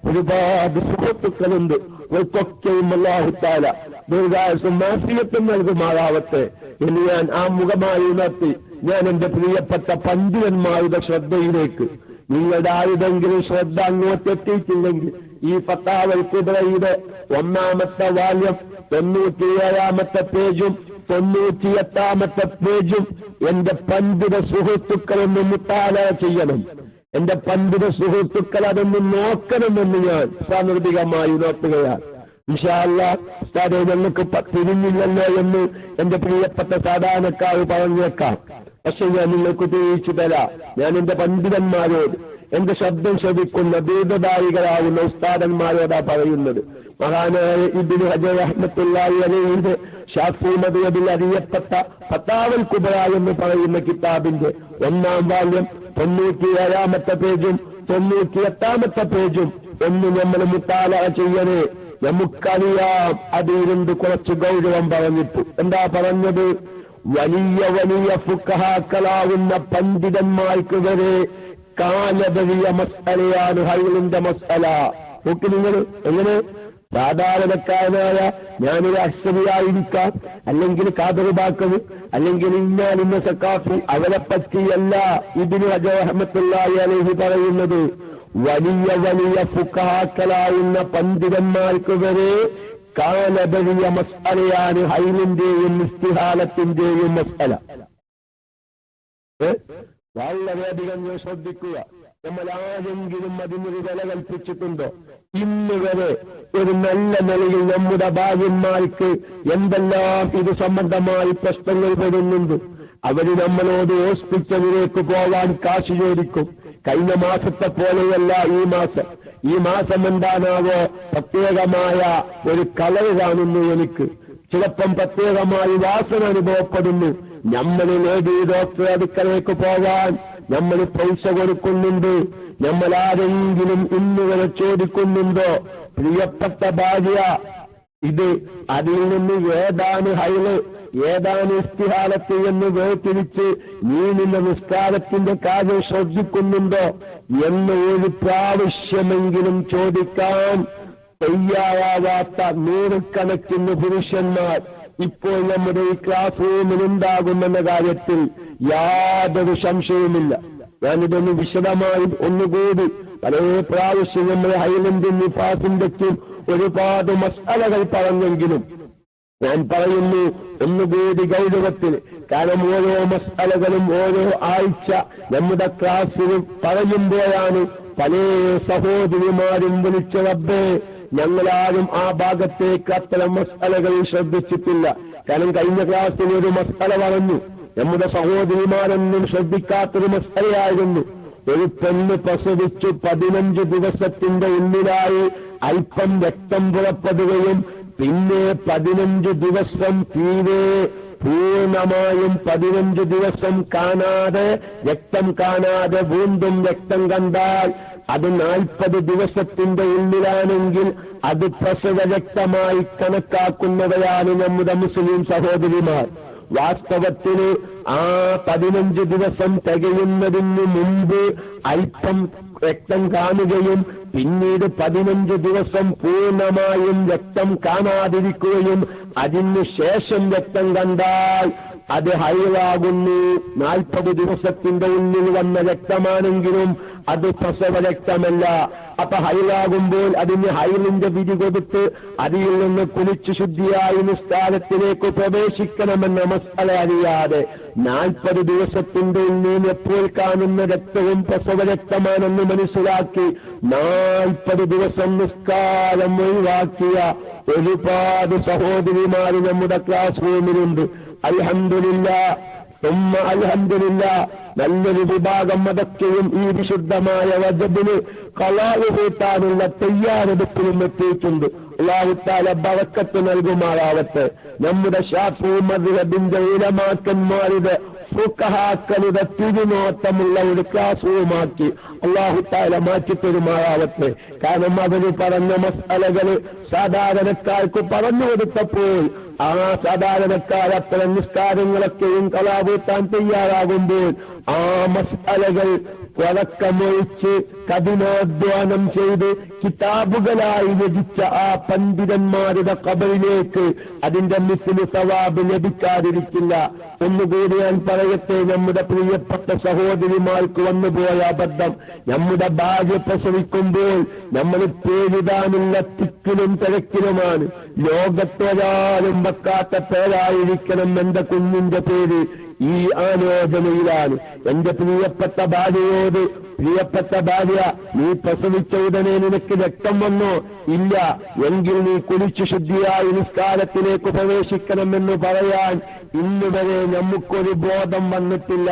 ഒരുപാട് സുഹൃത്തുക്കളുണ്ട്. അവർക്കൊക്കെയും അല്ലാഹു തആല ദീർഘായുസ്സും ആഫിയത്തും നൽകുമാറാവട്ടെ എന്ന് ഞാൻ ആ മുഖമായി ഉണർത്തി ഞാൻ എന്റെ പ്രിയപ്പെട്ട പണ്ഡിതന്മാരുടെ ശ്രദ്ധയിലേക്ക്, നിങ്ങളുടെ ആരുടെങ്കിലും ശ്രദ്ധ അങ്ങോട്ടെത്തിയിട്ടില്ലെങ്കിൽ ഈ ഫത്താവൽ കുബ്രയുടെ 1-ാമത്തെ വാല്യം 97-ാമത്തെ പേജും 98-ാമത്തെ പേജും എന്റെ പണ്ഡിത സുഹൃത്തുക്കളൊന്ന് മുത്താല ചെയ്യണം. എന്റെ പണ്ഡിത സുഹൃത്തുക്കൾ അതൊന്ന് നോക്കണമെന്ന് ഞാൻ സാന്ദർഭികമായി ഉണർത്തുകയാണ്. ഇൻഷാ അല്ലാഹ് ഉസ്താദേ ഞങ്ങൾക്ക് തിരിഞ്ഞില്ലല്ലോ എന്ന് എന്റെ പ്രിയപ്പെട്ട സാധാരണക്കാർ പറഞ്ഞേക്കാം. പക്ഷെ ഞാൻ നിങ്ങൾക്ക് തെളിയിച്ചു തരാം. ഞാൻ എന്റെ പണ്ഡിതന്മാരോട്, എന്റെ ശബ്ദം ശ്രവിക്കുന്ന ദീർഘദായികളാവുന്ന ഉസ്താദന്മാരോടാ പറയുന്നത്. മഹാനായ ഇബ്നു ഹജർ റഹ്മത്തുള്ളാഹി അലൈഹിന്റെ ശാഫി മദ്ഹബിൽ അറിയപ്പെട്ട ഫത്താവൽ കുബ്ര എന്ന് പറയുന്ന കിതാബിന്റെ 1-ാം വാല്യം 97-ാമത്തെ പേജും 98-ാമത്തെ പേജും ഒന്ന് നമ്മൾ മുത്താല ചെയ്യണേ. നമുക്കറിയാം അതിരുണ്ട് കുറച്ച് ഗൗരവം പറഞ്ഞിട്ട്. എന്താ പറഞ്ഞത്? വലിയ വലിയ ഫുഖഹാക്കളാവുന്ന പണ്ഡിതന്മാർക്ക് വരെ കാലബലിയ മസ്അലയാണ് ഹൈലിന്റെ മസ്അല. നോക്കി നിങ്ങൾ എങ്ങനെ സാധാരണക്കാരനായ ഞാനൊരു അശ്വരിയായിരിക്കാം, അല്ലെങ്കിൽ കാദറുബാക്കവ്, അല്ലെങ്കിൽ ഇന്ന സക്കാഫി, അവരെ പറ്റിയല്ല ഇബ്നു ഹജർ റഹ്മത്തുള്ളാഹി അലൈഹി പറയുന്നത്. വലിയ വലിയ ഫുഖഹാക്കളാവുന്ന പണ്ഡിതന്മാർക്ക് വരെ കാലബലിയ മസ്അലയാണ് ഹൈലിന്റെയും ഇസ്തിഹാലത്തിന്റെയും മസ്അല. വളരെയധികം ശ്രദ്ധിക്കുക. നമ്മൾ ആരെങ്കിലും അതിനൊരു വില കൽപ്പിച്ചിട്ടുണ്ടോ? ഇന്ന് വരെ ഒരു നല്ല നിലയിൽ നമ്മുടെ ഭാര്യന്മാർക്ക് എന്തെല്ലാം ഇത് സംബന്ധമായി പ്രശ്നങ്ങൾ വരുന്നുണ്ട്. അവര് നമ്മളോട് ഹോസ്പിറ്റലിലേക്ക് പോവാൻ കാശ് ചോദിക്കും. കഴിഞ്ഞ മാസത്തെ പോലെയല്ല ഈ മാസം എന്താണാവോ പ്രത്യേകമായ ഒരു കളർ കാണുന്നു. എനിക്ക് ചിലപ്പം പ്രത്യേകമായി വാസന അനുഭവപ്പെടുന്നു. നമ്മൾ ലേഡി ഡോക്ടർ അടുക്കലേക്ക് പോകാൻ നമ്മൾ പൈസ കൊടുക്കുന്നുണ്ട്. നമ്മൾ ആരെങ്കിലും ഇന്നുവരെ ചോദിക്കുന്നുണ്ടോ പ്രിയപ്പെട്ട ഭാര്യ ഇത് അതിൽ നിന്ന് ഏതാണ് ഹൈല് ഏതാണ് ഇസ്തിഹാലത്ത് എന്ന് വേർതിരിച്ച് നീ നിന്റെ നിസ്കാരത്തിന്റെ കാര്യം ശ്രദ്ധിക്കുന്നുണ്ടോ എന്ന് ഒരു പ്രാവശ്യമെങ്കിലും ചോദിക്കാൻ തയ്യാറാവാത്ത നൂറുകണക്കിന് പുരുഷന്മാർ ഇപ്പോൾ നമ്മുടെ ഈ ക്ലാസ് റൂമിലുണ്ടാകുമെന്ന കാര്യത്തിൽ യാതൊരു സംശയവുമില്ല. ഞാനിതൊന്ന് വിശദമായി ഒന്നുകൂടി പല പ്രാവശ്യം നമ്മുടെ ഹൈലൻഡും നിഫാസിന്റെയും ഒരുപാട് മസ്അലകൾ പറഞ്ഞെങ്കിലും ഞാൻ പറയുന്നു ഒന്നുകൂടി ഗൗരവത്തിൽ. കാരണം ഓരോ മസ്അലകളും ഓരോ ആഴ്ച നമ്മുടെ ക്ലാസ്സിൽ പറയുമ്പോഴാണ് പല സഹോദരിമാരും വിളിച്ച റബ്ബേ ഞങ്ങളാരും ആ ഭാഗത്തേക്ക് അത്തരം മസ്അലകൾ ശ്രദ്ധിച്ചിട്ടില്ല. കാരണം കഴിഞ്ഞ ക്ലാസ്സിൽ ഒരു മസ്അല പറഞ്ഞു, നമ്മുടെ സഹോദരിമാരൊന്നും ശ്രദ്ധിക്കാത്തൊരു മസ്അലയായിരുന്നു. ഒരു പെണ്ണ് പ്രസവിച്ചു 15 ദിവസത്തിന്റെ ഉള്ളിലായി അല്പം രക്തം പുറപ്പെടുകയും പിന്നെ 15 ദിവസം തീരെ പൂർണ്ണമായും 15 ദിവസം കാണാതെ രക്തം കാണാതെ വീണ്ടും രക്തം കണ്ടാൽ അത് 40 ദിവസത്തിന്റെ ഉള്ളിലാണെങ്കിൽ അത് പ്രസവ രക്തമായി കണക്കാക്കുന്നവരാണ് നമ്മുടെ മുസ്ലിം സഹോദരിമാർ. വാസ്തവത്തിൽ ആ 15 ദിവസം തികയുന്നതിന് മുമ്പ് അല്പം രക്തം കാണുകയും പിന്നീട് 15 ദിവസം പൂർണ്ണമായും രക്തം കാണാതിരിക്കുകയും അതിന് ശേഷം രക്തം കണ്ടാൽ അത് ഹൈലാകുന്നു. 40 ദിവസത്തിന്റെ ഉള്ളിൽ വന്ന രക്തമാണെങ്കിലും അത് പ്രസവ രക്തമല്ല. അപ്പൊ ഹൈലാകുമ്പോൾ അതിന് ഹൈലിന്റെ വിധി കൊടുത്ത് അതിൽ നിന്ന് കുളിച്ചു ശുദ്ധിയായി നിസ്കാരത്തിലേക്ക് പ്രവേശിക്കണമെന്ന മസ്അല അറിയാതെ 40 ദിവസത്തിന്റെ ഉള്ളിൽ എപ്പോൾ കാണുന്ന രക്തവും പ്രസവ രക്തമാണെന്ന് മനസ്സിലാക്കി 40 ദിവസം നിസ്കാരം ഒഴിവാക്കിയ ഒരുപാട് സഹോദരിമാർ നമ്മുടെ ക്ലാസ് റൂമിലുണ്ട്. അൽഹംദുലില്ലാഹ് അൽഹംദുലില്ലാഹ് നല്ലൊരു വിഭാഗം അതൊക്കെയും ഈ വിശുദ്ധമായ റജബിന് ഖളാ കൂട്ടാനുള്ള തയ്യാറെടുപ്പിലും എത്തിയിട്ടുണ്ട്. അല്ലാഹു തആല ബറക്കത്ത് നൽകുമാറാവട്ടെ. നമ്മുടെ ശാഫിഈ മദ്ഹബിന്റെ ഉലമാക്കന്മാരുടെ ഫുഖഹാക്കളുടെ തിരുനോട്ടമുള്ള ഒരു ക്ലാസ് റൂമാക്കി അല്ലാഹു തആല മാറ്റിത്തരുമാറാവട്ടെ. കാരണം അവര് പറഞ്ഞ മസ്അലകൾ സാധാരണക്കാർക്ക് പറഞ്ഞു കൊടുത്തപ്പോൾ ആ സാധാരണക്കാർ അത്തരം നിസ്കാരങ്ങളൊക്കെയും കലാപൂത്താൻ തയ്യാറാകുമ്പോൾ ആ മസ്അലകൾ വഴക്കമൊഴിച്ച് കഠിനാധ്വാനം ചെയ്ത് കിതാബുകളായി രചിച്ച ആ പണ്ഡിതന്മാരുടെ ഖബറിലേക്ക് അതിന്റെ മിസ്ലു സവാബ് ലഭിക്കാതിരിക്കില്ല. ഒന്നുകൂടി ഞാൻ പറയട്ടെ, നമ്മുടെ പ്രിയപ്പെട്ട സഹോദരിമാർക്ക് വന്നുപോയ അബദ്ധം, നമ്മുടെ ഭാര്യ പ്രസവിക്കുമ്പോൾ നമ്മൾ പേരിടാനുള്ള തിക്കിലും തിരക്കിലുമാണ്. ലോകത്തൊരാളും വെക്കാത്ത പേരായിരിക്കണം എന്റെ കുഞ്ഞിന്റെ പേര്. ഈ ആലോചനയിലാണ്. എന്റെ പ്രിയപ്പെട്ട ഭാര്യയോട്, പ്രിയപ്പെട്ട ഭാര്യ, നീ പ്രസവിച്ച ഉടനെ നിനക്ക് രക്തം വന്നോ? ഇല്ല. എങ്കിൽ നീ കുളിച്ചു ശുദ്ധിയായി നിസ്കാരത്തിലേക്ക് പ്രവേശിക്കണമെന്ന് പറയാൻ ഇന്നുവരെ നമുക്കൊരു ബോധം വന്നിട്ടില്ല.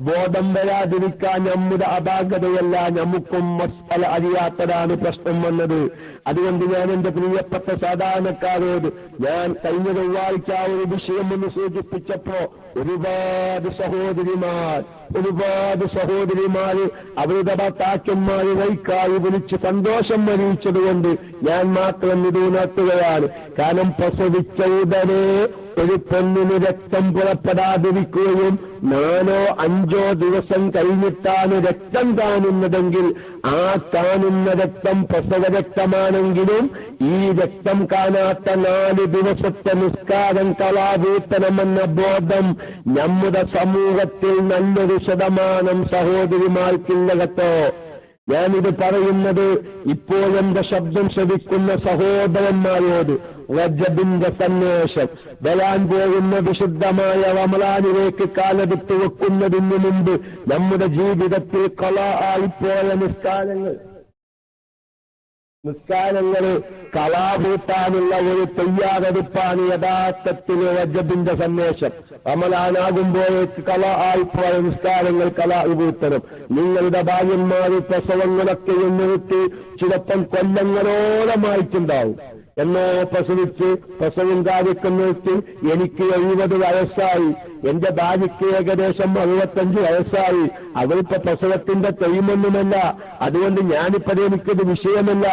ബോധം വരാതിരിക്കാൻ നമ്മുടെ അപാകതയല്ല, നമുക്കും മസ്അല അറിയാത്തതാണ് പ്രശ്നം വന്നത്. അതുകൊണ്ട് ഞാൻ എന്റെ പ്രിയപ്പെട്ട സാധാരണക്കാരോട്, ഞാൻ കഴിഞ്ഞ ചൊവ്വാഴ്ച ഒരു വിഷയം ഒന്ന് സൂചിപ്പിച്ചപ്പോ ഒരുപാട് സഹോദരിമാർ അവരുടെ ഭർത്താക്കന്മാരെ വൈക്കായി വിളിച്ച് സന്തോഷം അറിയിച്ചതുകൊണ്ട് ഞാൻ മാത്രം ഇത് ഉണർത്തുകയാണ്. കാരണം പ്രസവിച്ച ഉടനെ ഒരു പെണ്ണിന് രക്തം പുറപ്പെടാതിരിക്കുകയും 4-5 ദിവസം കഴിഞ്ഞിട്ടാണ് രക്തം കാണുന്നതെങ്കിൽ ആ കാണുന്ന രക്തം പ്രസവ രക്തമാണെങ്കിലും ഈ രക്തം കാണാത്ത 4 ദിവസത്തെ നിസ്കാരം കളാവൂത്തണമെന്ന ബോധം നമ്മുടെ സമൂഹത്തിൽ നല്ലൊരു ശതമാനം സഹോദരിമാർക്കില്ല കേട്ടോ. ഞാനിത് പറയുന്നത് ഇപ്പോൾ എന്റെ ശബ്ദം ശ്രവിക്കുന്ന സഹോദരന്മാരോട്. റജബിന്റെ സന്ദേശം, വരാൻ പോകുന്ന വിശുദ്ധമായ റമളാനിലേക്ക് കാലെടുത്ത് വെക്കുന്നതിന് മുമ്പ് നമ്മുടെ ജീവിതത്തിൽ ഖളാ ആയിപ്പോയ നിസ്കാരങ്ങൾ കളാപൂട്ടാനുള്ള ഒരു തയ്യാറെടുപ്പാണ് യഥാർത്ഥത്തിൽ റജബിന്റെ സന്ദേശം. റമളാനാകുമ്പോഴേക്ക് കളാ ആയിപ്പോയ നിസ്കാരങ്ങൾ കളാപൂട്ടണം. നിങ്ങളുടെ ഭാര്യന്മാര് പ്രസവങ്ങളൊക്കെയും നിർത്തി ചിലപ്പം കൊല്ലങ്ങളോളമായിട്ടുണ്ടാവും. എന്നോ പ്രസവം കാര്യക്കം നിർത്തി എനിക്ക് 70 വയസ്സായി, എന്റെ ഭാര്യയ്ക്ക് ഏകദേശം 65 വയസ്സായി, അവരിപ്പോ പ്രസവത്തിന്റെ തെയ്മൊന്നുമല്ല, അതുകൊണ്ട് ഞാനിപ്പത് എനിക്കത് വിഷയമല്ല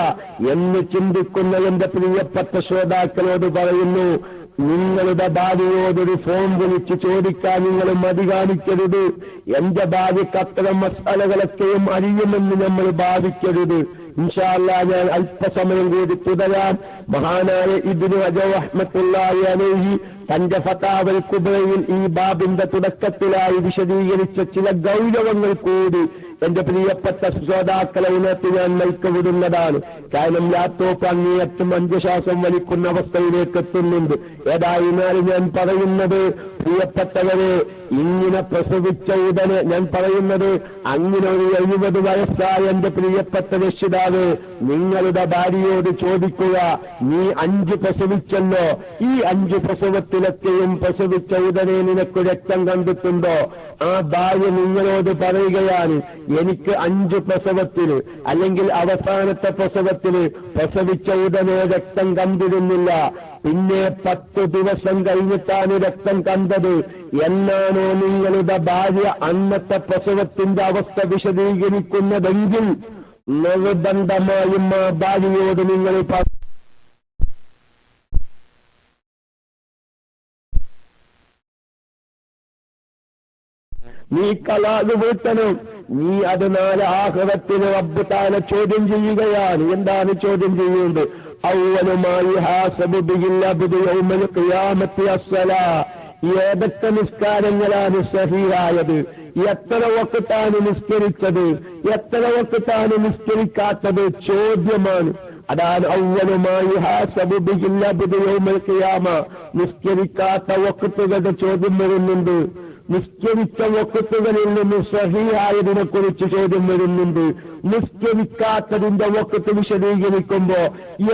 എന്ന് ചിന്തിക്കുന്ന എന്റെ പ്രിയപ്പെട്ട ശ്രോതാക്കളോട് പറയുന്നു, നിങ്ങളുടെ ഭാര്യയോടൊരു ഫോൺ വിളിച്ച് ചോദിക്കാൻ നിങ്ങൾ മടി കാണിക്കരുത്. എന്റെ ഭാര്യയ്ക്ക് അത്തരം മസാലകളൊക്കെയും അറിയുമെന്ന് നമ്മൾ ഭാവിക്കരുത്. ഇൻഷാ അല്ലാഹ് ഞാൻ അല്പസമയം കൂടി തുടരാം. മഹാനായ ഇബ്നു റജബ് റഹ്മത്തുള്ളാഹി അലൈഹി തന്റെ ഫതാവൽ കുബ്രയിൽ ഈ ബാബിന്റെ തുടക്കത്തിലായി വിശദീകരിച്ച ചില ഗൗരവങ്ങൾ കൂടി എന്റെ പ്രിയപ്പെട്ട ശ്രോതാക്കളെ ഉണർത്തി ഞാൻ നൽകവിടുന്നതാണ്. കാരണം ലാപ്ടോപ്പ് അങ്ങേയറ്റം 5 ശ്വാസം വലിക്കുന്ന അവസ്ഥയിലേക്ക് എത്തുന്നുണ്ട്. ഏതായിരുന്നാലും ഞാൻ പറയുന്നത്, പ്രിയപ്പെട്ടവരെ, ഇങ്ങനെ പ്രസവിച്ച ഉടനെ ഞാൻ പറയുന്നത്, അങ്ങനെ ഒരു 70 വയസ്സായ എന്റെ പ്രിയപ്പെട്ട രക്ഷിതാവ് നിങ്ങളുടെ ഭാര്യയോട് ചോദിക്കുക, നീ 5 പ്രസവിച്ചല്ലോ, ഈ 5 പ്രസവത്തിലൊക്കെയും പ്രസവിച്ച ഉടനെ നിനക്ക് രക്തം കണ്ടിട്ടുണ്ടോ? ആ ഭാര്യ നിങ്ങളോട് പറയുകയാണ്, എനിക്ക് 5 പ്രസവത്തിന് അല്ലെങ്കിൽ അവസാനത്തെ പ്രസവത്തിന് പ്രസവിച്ച ഉടനെ രക്തം കണ്ടിരുന്നില്ല, പിന്നെ 10 ദിവസം കഴിഞ്ഞിട്ടാണ് രക്തം കണ്ടത് എന്നാണോ നിങ്ങളുടെ ഭാര്യ അന്നത്തെ പ്രസവത്തിന്റെ അവസ്ഥ വിശദീകരിക്കുന്നതെങ്കിൽ നിർബന്ധമായും ആ ഭാര്യയോട് നിങ്ങൾ നീ കളാത് വീട്ടണം. നീ അത് 4 ആഖിറത്തിൽ റബ്ബ് തആല ചോദ്യം ചെയ്യുകയാണ്. എന്താണ് ചോദ്യം ചെയ്യുന്നത്? അവലുമായി ഹാസബു ബിൽ അബ്ദു യൗമൽ ഖിയാമത്തി അസ്സലാ. ഏതൊക്കെ നിസ്കാരങ്ങളാണ് സഹീഹായത്, എത്ര വഖ്താണ് നിസ്കരിച്ചത്, എത്ര വഖ്താണ് നിസ്കരിക്കാത്തത് ചോദ്യമാണ്. അതാണ് അവലുമായി ഹാസബു ബിൽ അബ്ദു യൗമൽ ഖിയാമ. നിസ്കരിക്കാത്ത വഖ്തുകളുടെ ചോദ്യം വരുന്നുണ്ട്. നിസ്കരിച്ച വഖ്തുകളിൽ നിന്ന് സഹീഹായതിനെ കുറിച്ച് ചോദ്യം വരുന്നുണ്ട്. നിസ്കരിക്കാത്തതിന്റെ വഖ്ത് വിശദീകരിക്കുമ്പോ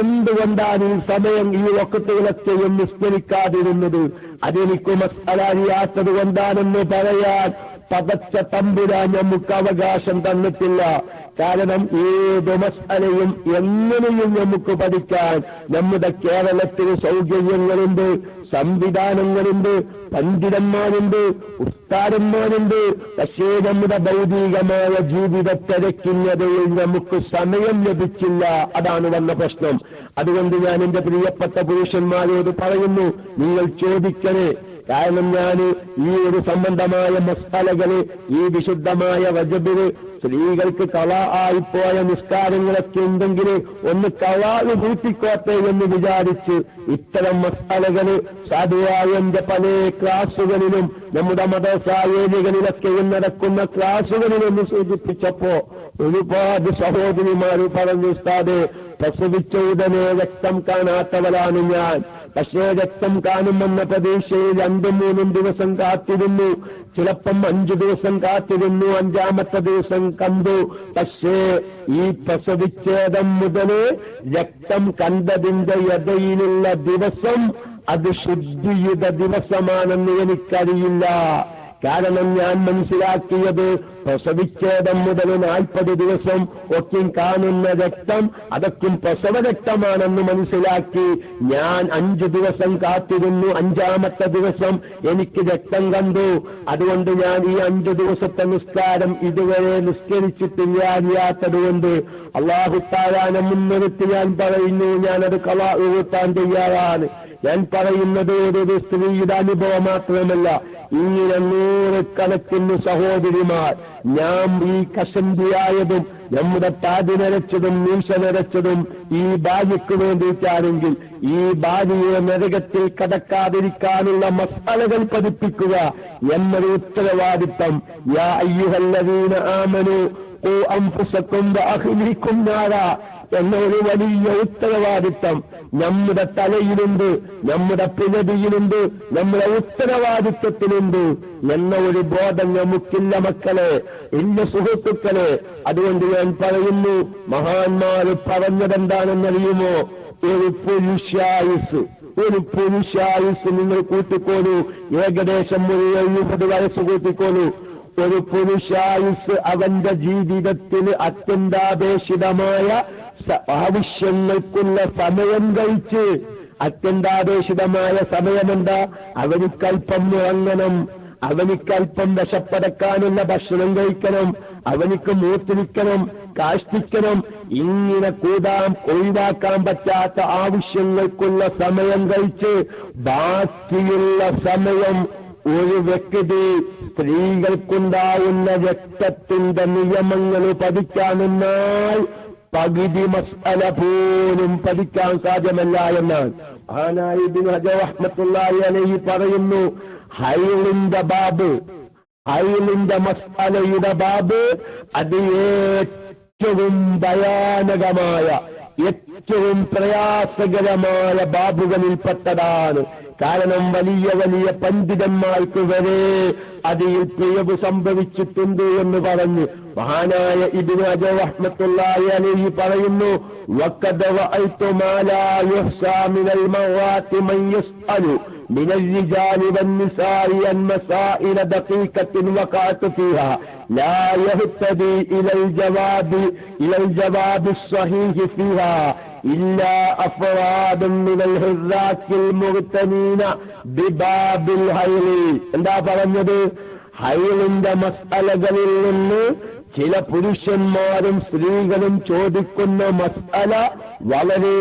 എന്തുകൊണ്ടാണ് ഈ സമയം ഈ വഖ്തുകളൊക്കെയും നിസ്കരിക്കാതിരുന്നത്? അതെനിക്ക് മസ്അല അറിയാത്തത് കൊണ്ടാണെന്ന് പറയാൻ പതച്ച തമ്പുരാൻ നമുക്ക് അവകാശം തന്നിട്ടില്ല. കാരണം ഏത് മസ്അലയും എങ്ങനെയും നമുക്ക് പഠിക്കാൻ നമ്മുടെ കേരളത്തിന് സൗകര്യങ്ങളുണ്ട്, സംവിധാനങ്ങളുണ്ട്, പണ്ഡിതന്മാരുണ്ട്, ഉസ്താദന്മാരുണ്ട്. പക്ഷേ നമ്മുടെ ഭൗതികമായ ജീവിതത്തിരക്കിന്നതയിൽ നമുക്ക് സമയം ലഭിച്ചില്ല. അതാണ് വന്ന പ്രശ്നം. അതുകൊണ്ട് ഞാൻ എന്റെ പ്രിയപ്പെട്ട പുരുഷന്മാരോട് പറയുന്നു, നിങ്ങൾ ചോദിക്കണേ. കാരണം ഞാൻ ഈ ഒരു സംബന്ധമായ മസ്അലകള്, ഈ വിശുദ്ധമായ റജബില് സ്ത്രീകൾക്ക് കളാ ആയിപ്പോയ നിസ്കാരങ്ങളൊക്കെ ഉണ്ടെങ്കിൽ ഒന്ന് കളാവ് കൂട്ടിക്കോട്ടെ എന്ന് വിചാരിച്ച് ഇത്തരം മസ്അലകള് സാധുവായ എന്റെ പല ക്ലാസുകളിലും നമ്മുടെ മദ്രസയിലൊക്കെ നടക്കുന്ന ക്ലാസുകളിലൊന്ന് സൂചിപ്പിച്ചപ്പോ ഒരുപാട് സഹോദരിമാർ പറഞ്ഞു, ഉസ്താദേ, പ്രസവിച്ച ഉടനെ രക്തം കാണാത്തവരാണ് ഞാൻ. പക്ഷേ രക്തം കാണുമെന്ന പ്രതീക്ഷയിൽ 2-3 ദിവസം കാത്തിരുന്നു, ചിലപ്പം 5 ദിവസം കാത്തിരുന്നു, 5-ാമത്തെ ദിവസം കണ്ടു. പക്ഷേ ഈ പ്രസവിച്ചേതം മുതൽ രക്തം കണ്ടതിന്റെ ഇടയിലുള്ള ദിവസം അത് ശുദ്ധിയുടെ ദിവസമാണെന്ന് എനിക്കറിയില്ല. കാരണം ഞാൻ മനസ്സിലാക്കിയത് പ്രസവിച്ചേതം മുതൽ 40 ദിവസം ഒക്കെ കാണുന്ന രക്തം അതൊക്കെ പ്രസവ രക്തമാണെന്ന് മനസ്സിലാക്കി ഞാൻ 5 ദിവസം കാത്തിരുന്നു. 5-ാമത്തെ ദിവസം എനിക്ക് രക്തം കണ്ടു. അതുകൊണ്ട് ഞാൻ ഈ 5 ദിവസത്തെ നിസ്കാരം ഇതുവരെ നിസ്കരിച്ചിട്ടില്ലാത്തതുകൊണ്ട് അല്ലാഹു തആലാനെ മുൻനിർത്തി ഞാൻ പറയുന്നു, ഞാനത് ഖളാ വീട്ടാൻ തയ്യാറാണ്. ഞാൻ പറയുന്നത് ഒരു സ്ത്രീയുടെ അനുഭവം മാത്രമല്ല, ഇങ്ങനെ 100 കണക്കിന് സഹോദരിമാർ ഞാൻ ഈ കഷന്തിയായതും നമ്മുടെ താടി നരച്ചതും മീശ നരച്ചതും ഈ ഭാര്യയ്ക്ക് വേണ്ടിയിട്ടാണെങ്കിൽ ഈ ഭാര്യയെ നരകത്തിൽ കടക്കാതിരിക്കാനുള്ള മസാലകൾ പഠിപ്പിക്കുക എന്നൊരു ഉത്തരവാദിത്തം. യാ അയ്യുഹല്ലദീന ആമനൂ ഖൂ അൻഫുസകും വഅഹ്ലീകും നാരാ എന്നൊരു വലിയ ഉത്തരവാദിത്തം നമ്മുടെ തലയിലുണ്ട്, നമ്മുടെ പിഴവിയിലുണ്ട്, നമ്മുടെ ഉത്തരവാദിത്വത്തിലുണ്ട് എന്ന ഒരു ബോധം നമുക്കില്ല മക്കളെ, ഇല്ല സുഹൃത്തുക്കളെ. അതുകൊണ്ട് ഞാൻ പറയുന്നു, മഹാന്മാര് പറഞ്ഞതെന്താണെന്നറിയുമോ? ഒരു പുരുഷായുസ് നിങ്ങൾ കൂട്ടിക്കോളൂ, ഏകദേശം ഒരു 70 വയസ്സ് കൂട്ടിക്കോളൂ. ഒരു പുരുഷായുസ് അവന്റെ ജീവിതത്തിന് അത്യന്താപേക്ഷിതമായ ആവശ്യങ്ങൾക്കുള്ള സമയം കഴിച്ച്, അത്യന്താപേക്ഷിതമായ സമയമെന്താ? അവനിക്കൽപ്പം ഉറങ്ങണം, അവനിക്കൽപ്പം വിശപ്പടക്കാനുള്ള ഭക്ഷണം കഴിക്കണം, അവനിക്ക് മൂത്രിക്കണം, കാഷ്ടിക്കണം. ഇങ്ങനെ ഒഴിവാക്കാൻ പറ്റാത്ത ആവശ്യങ്ങൾക്കുള്ള സമയം കഴിച്ച് ബാക്കിയുള്ള സമയം ഒരു വ്യക്തി സ്ത്രീകൾക്കുണ്ടാവുന്ന രക്തത്തിന്റെ നിയമങ്ങൾ പഠിക്കാനെന്നാൽ പകുതി മസ്അല പോലും പഠിക്കാൻ സാധ്യമല്ല എന്നാണ് മഹാനായ ഇബ്നു ഹജർ റഹ്മത്തുള്ളാഹി അലൈഹി പറയുന്നു. ഹൈലിന്റെ മസ്അലയുടെ ബാബ് അത് ഏറ്റവും ഭയാനകമായ, ഏറ്റവും പ്രയാസകരമായ ബാബുകളിൽപ്പെട്ടതാണ്. കാരണം വലിയ വലിയ പണ്ഡിതന്മാർക്ക് വരെ അതിൽ പിഴവ് സംഭവിച്ചിട്ടുണ്ട് എന്ന് പറഞ്ഞു മഹാനായ ഇബ്നു ഹജർ റഹ്മത്തുള്ളാഹി അലൈഹി പറയുന്നു. വഖദ് റഅയ്തു മാ ലാ യുഹ്സാ മിനൽ മവാത്തി മൻ യസ്അലു മിനൽ റിജാലി വന്നിസാഇ അൻ മസാഇല ദഖീഖത്തിൻ വഖഅതു ഫീഹാ ലാ യഹ്തദി ഇലൽ ജവാബി സ്വഹീഹി ഫീഹാ ഇല്ലാ അഫ്റാദുൻ മിനൽ ഹിറാക്കിൽ മുഗ്തനീന ബിബാബിൽ ഹൈലി. എന്താ പറഞ്ഞത്? ഹൈലിന്റെ മസ്അലകളിൽ നിന്ന് ചില പുരുഷന്മാരും സ്ത്രീകളും ചോദിക്കുന്ന മസ്അല വളരെ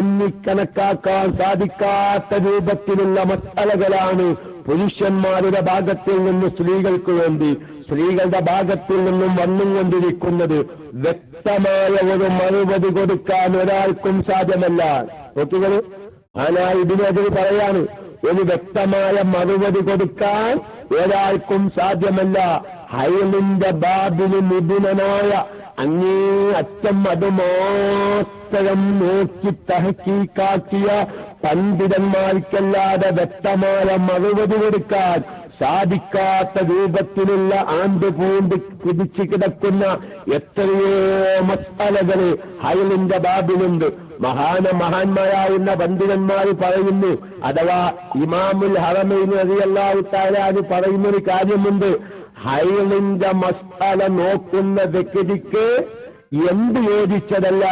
എണ്ണിക്കണക്കാക്കാൻ സാധിക്കാത്ത രൂപത്തിലുള്ള മസ്അലകളാണ് പുരുഷന്മാരുടെ ഭാഗത്തിൽ നിന്ന് സ്ത്രീകൾക്ക് വേണ്ടി, സ്ത്രീകളുടെ ഭാഗത്തിൽ നിന്നും വന്നുകൊണ്ടിരിക്കുന്നത്. വ്യക്തമായ ഒരു മറുപടി കൊടുക്കാൻ ഒരാൾക്കും സാധ്യമല്ല. നോക്കികൾ ഇതിനത് പറയാണ്, ഒരു വ്യക്തമായ മറുപടി കൊടുക്കാൻ ഒരാൾക്കും സാധ്യമല്ല. ഹൈലിന്റെ ബാബിന് നിപുണനായ അങ്ങേ അറ്റം അത് മാത്രം നോക്കി തഹ്കീക്കാക്കിയ പണ്ഡിതന്മാർക്കല്ലാതെ വ്യക്തമായ മറുപടി കൊടുക്കാൻ സാധിക്കാത്ത രൂപത്തിലുള്ള ആണ്ടുപൂണ്ട് പിടിച്ചു കിടക്കുന്ന എത്രയോ മസ്അലകള് ഹൈലിന്റെ ബാബിലുണ്ട്. മഹാന്മാരാവുന്ന പണ്ഡിതന്മാർ പറയുന്നു, അഥവാ ഇമാമുൽ ഹറമൈൻ റളിയല്ലാഹു തആല അൻഹു പറയുന്നൊരു കാര്യമുണ്ട്. ഹൈലിന്റെ മസ്അല നോക്കുന്ന വ്യക്തിക്ക് എന്ത് യോജിച്ചതല്ല,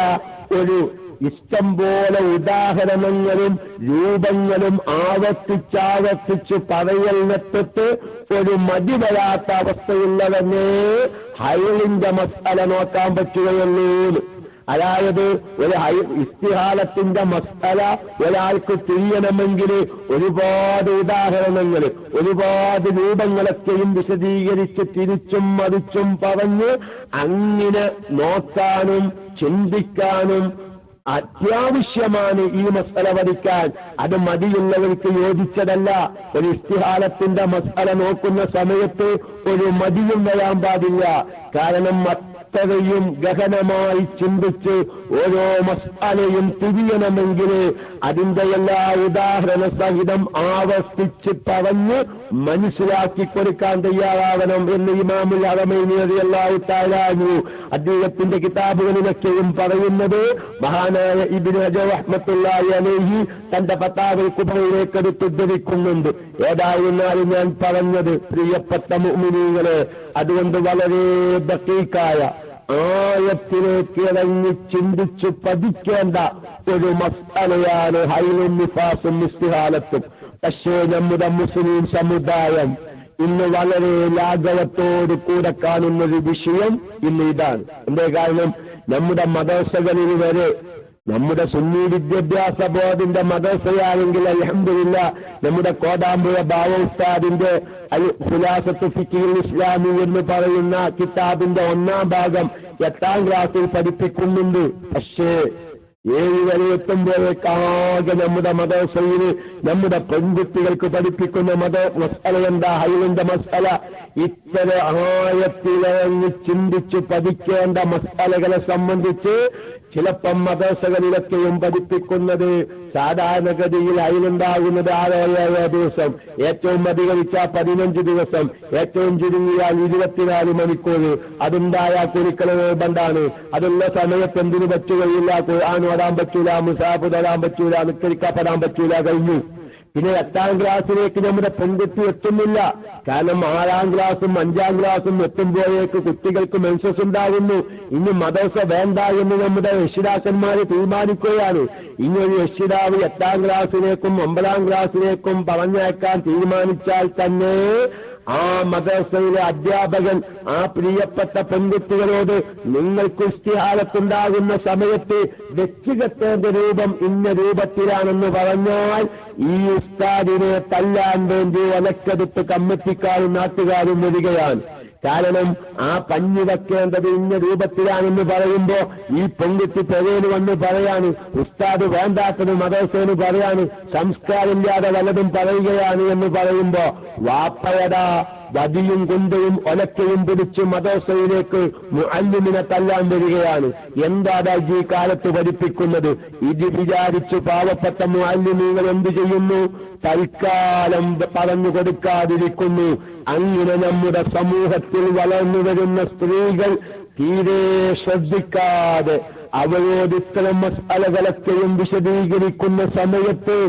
ഒരു ഇഷ്ടം പോലെ ഉദാഹരണങ്ങളും രൂപങ്ങളും ആവർത്തിച്ചാവർത്തിച്ച് പറയലിനെത്തൊട്ട് ഒരു മതി വരാത്ത അവസ്ഥയുള്ളവനെ ഹൈലിന്റെ മസ്അല നോക്കാൻ പറ്റുകയുള്ളൂ. അതായത് ഒരു ഇസ്തിഹാലത്തിന്റെ മസ്അല ഒരാൾക്ക് തിരിയണമെങ്കിൽ ഒരുപാട് ഉദാഹരണങ്ങൾ, ഒരുപാട് രൂപങ്ങളൊക്കെയും വിശദീകരിച്ച് തിരിച്ചും മറിച്ചും പറഞ്ഞ് അങ്ങനെ നോക്കാനും ചിന്തിക്കാനും അത്യാവശ്യമാണ് ഈ മസ്അല പഠിക്കാൻ. അത് മടിയുള്ളവർക്ക് യോജിച്ചതല്ല. ഒരു ഇസ്തിഹാലത്തിന്റെ മസ്അല നോക്കുന്ന സമയത്ത് ഒരു മടിയും വരാൻ പാടില്ല. കാരണം അത്രയും ഗഹനമായി ചിന്തിച്ച് ഓരോ മസ്അലയും തിരിയണമെങ്കിൽ അതിന്റെ എല്ലാ ഉദാഹരണ സഹിതം ആവർത്തിച്ച് പറഞ്ഞ് മനസ്സിലാക്കി കൊടുക്കാൻ തയ്യാറാവണം എന്ന് ഇമാമുൽ ഹറമൈനി റളിയല്ലാഹു തആല അൻഹു അദ്ദേഹത്തിന്റെ കിതാബുകളിലൊക്കെയും പറയുന്നത് മഹാനായ ഇബ്നു ഹജർ റഹ്മത്തുള്ളാഹി അലൈഹി തന്റെ ഫതാവൽ കുബ്രയിലേക്ക് എടുത്ത് ഉദ്ധരിക്കുന്നുണ്ട്. ഏതായിരുന്നാലും ഞാൻ പറഞ്ഞത് പ്രിയപ്പെട്ട മുഅ്മിനീങ്ങളെ, അതുകൊണ്ട് വളരെ ദഖീഖായ ആയത്തിലേക്ക് ഇറങ്ങി ചിന്തിച്ച് പഠിക്കേണ്ട ഒരു മസ്അലയാണ് ഹൈലുൻ നിഫാസും ഇസ്തിഹാലത്തും. പക്ഷേ നമ്മുടെ മുസ്ലിം സമുദായം ഇന്ന് വളരെ ലാഘവത്തോട് കൂടെ കാണുന്നൊരു വിഷയം ഇന്ന് ഇതാണ്. എന്തേ കാരണം? നമ്മുടെ മദ്രസകളിൽ വരെ, നമ്മുടെ സുന്നി വിദ്യാഭ്യാസ ബോർഡിന്റെ മദ്രസയാണെങ്കിൽ അൽഹംദുലില്ലാഹ് നമ്മുടെ കോടാമ്പുഴ ബാവ ഉസ്താദിന്റെ അൽ ഖുലാസത്തു ഫിഖ്ഹിൽ ഇസ്ലാമി എന്ന് പറയുന്ന കിതാബിന്റെ 1ാം ഭാഗം 8ാം ക്ലാസ്സിൽ പഠിപ്പിക്കുന്നുണ്ട്. പക്ഷേ 7 വരെ എത്തുമ്പോഴേക്കാകെ നമ്മുടെ മദ്രസയിൽ നമ്മുടെ പെൺകുട്ടികൾക്ക് പഠിപ്പിക്കുന്ന മസ്അല എന്താ? ഹൈലിന്റെ മസ്അല. ഇത്തര ആയത്തിലിറങ്ങി ചിന്തിച്ച് പഠിക്കേണ്ട മസ്അലകളെ സംബന്ധിച്ച് ചിലപ്പം മദ്രസകളിലൊക്കെയും പഠിപ്പിക്കുന്നത് സാധാരണഗതിയിൽ അയിലുണ്ടാകുന്നത് 6-7 ദിവസം, ഏറ്റവും അധികരിച്ചാൽ 15 ദിവസം, ഏറ്റവും ചുരുങ്ങിയാൽ 24 മണിക്കൂർ. അതുണ്ടായാൽ കുരുക്കള നിർബന്ധാണ്. അതുള്ള സമയത്ത് എന്തിനു പറ്റുകയില്ല? ഖുർആൻ ഓതാൻ പറ്റൂല, മുസാഫ് തൊടാൻ പറ്റൂല, നിസ്കരിക്കപ്പെടാൻ പറ്റൂല, കഴിഞ്ഞു. പിന്നെ 8ാം ക്ലാസ്സിലേക്ക് നമ്മുടെ പെൺകുട്ടി എത്തുന്നില്ല. കാരണം 6ാം ക്ലാസും 5ാം ക്ലാസും എത്തുമ്പോഴേക്ക് കുട്ടികൾക്ക് മെൻസസ് ഉണ്ടാകുന്നു. ഇനി മദ്രസ വേണ്ട എന്ന് നമ്മുടെ രക്ഷിതാക്കന്മാർ തീരുമാനിക്കുകയാണ്. ഇനി ഒരു രക്ഷിതാവ് 8ാം ക്ലാസ്സിലേക്കും 9ാം ക്ലാസ്സിലേക്കും പറഞ്ഞയക്കാൻ തീരുമാനിച്ചാൽ തന്നെ ആ മദ്രസയിലെ അധ്യാപകൻ ആ പ്രിയപ്പെട്ട പെൺകുട്ടികളോട് നിങ്ങൾക്ക് ഇസ്തിഹാലത്തുണ്ടാകുന്ന സമയത്ത് വെച്ചുകെട്ടേണ്ട രൂപം ഇന്ന രൂപത്തിലാണെന്ന് പറഞ്ഞാൽ ഈ ഉസ്താദിനെ തല്ലാൻ വേണ്ടി ഒലക്കെടുത്ത് കമ്മിറ്റിക്കാരും നാട്ടുകാരും വരികയാണ്. കാരണം ആ പഞ്ഞി വെക്കേണ്ടത് ഇന്ന രൂപത്തിലാണെന്ന് പറയുമ്പോ ഈ പെൺകുട്ടി പെരേന് വന്ന് പറയാണ്, ഉസ്താദ് വേണ്ടാത്തത് മദ്രസേന് പറയാണ്, സംസ്കാരമില്ലാതെ വല്ലതും പറയുകയാണ് എന്ന് പറയുമ്പോ വാപ്പയടാ വടിയും കൊണ്ടയും ഒലക്കയും പിടിച്ച് മദ്രസയിലേക്ക് മുഅല്ലിമിനെ തല്ലാൻ വരികയാണ്. എന്താണ് ഈ കാലത്ത് പഠിപ്പിക്കുന്നത്? ഇത് വിചാരിച്ച് പാവപ്പെട്ട മുഅല്ലിമീങ്ങൾ എന്ത് ചെയ്യുന്നു? തൽക്കാലം പറഞ്ഞു കൊടുക്കാതിരിക്കുന്നു. അങ്ങനെ നമ്മുടെ സമൂഹത്തിൽ വളർന്നു വരുന്ന സ്ത്രീകൾ തീരെ ശ്രദ്ധിക്കാതെ അവരോട് ഇത്തരം മസ്അലകളൊക്കെയും വിശദീകരിക്കുന്ന സമയത്ത്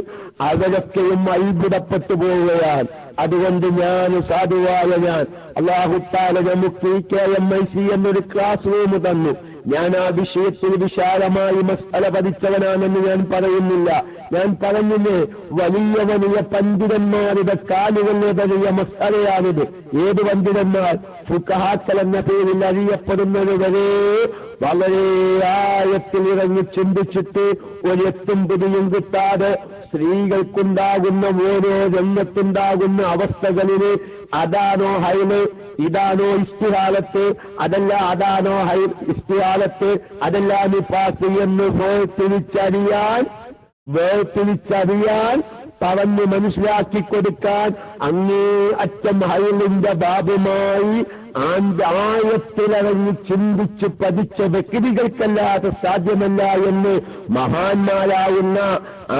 അവരൊക്കെയും അത്ഭുതപ്പെട്ടു പോവുകയാണ്. അതുകൊണ്ട് ഞാൻ സാധുവായ ഞാൻ അല്ലാഹു തആല നമുക്ക് KMIC എന്നൊരു ക്ലാസ് റൂം തന്നു. ഞാൻ ആ വിഷയത്തിൽ വിശാലമായി മസ്അല പഠിച്ചവനാണെന്ന് ഞാൻ പറയുന്നില്ല. ഞാൻ പറഞ്ഞില്ലേ, വലിയ വലിയ പണ്ഡിതന്മാരുടെ കാലുകളിലെറിയ മസ്അലയാണിത്. ഏത് പണ്ഡിതന്മാർ? ഫുഖഹാക്കൾ എന്ന പേരിൽ അറിയപ്പെടുന്നത് വരെ വളരെ ആഴത്തിൽ ഇറങ്ങി ചിന്തിച്ചിട്ട് ഒരെത്തും പിടിയും കിട്ടാതെ സ്ത്രീകൾക്കുണ്ടാകുന്ന ഓരോ രംഗത്തുണ്ടാകുന്ന അവസ്ഥകളില് അതാണോ ഹൈല്, ഇതാണോ ഇസ്തിഹാലത്ത്, അതല്ല അതാണോ ഇസ്തിഹാലത്ത്, അതല്ല നിഫാസ് എന്ന് വേർതിരിച്ചറിയാൻ പറഞ്ഞു മനസ്സിലാക്കി കൊടുക്കാൻ അങ്ങേ അറ്റം ഹൈലിന്റെ ബാബുമായി ആയത്തിലിറങ്ങി ചിന്തിച്ച് പഠിച്ച വ്യക്തികൾക്കല്ലാതെ സാധ്യമല്ല എന്ന് മഹാന്മാരാവുന്ന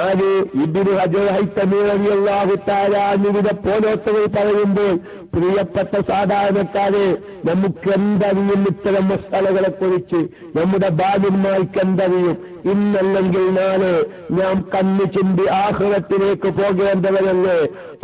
ആര് ഇബ്നു ഹജർ ഹൈതമി റളിയല്ലാഹു തആല അൻഹുവിനെ പോലോത്തവർ പറയുമ്പോൾ, പ്രിയപ്പെട്ട സാധാരണക്കാരെ, നമുക്ക് എന്തറിയും ഇത്തരം മസ്അലകളെ കുറിച്ച്? നമ്മുടെ ഭാര്യന്മാർക്ക് എന്തറിയും? ഇന്നല്ലെങ്കിൽ നാളെ നാം കണ്ണു ചിന്തി ആഖിറത്തിലേക്ക് പോകേണ്ടവരല്ലേ?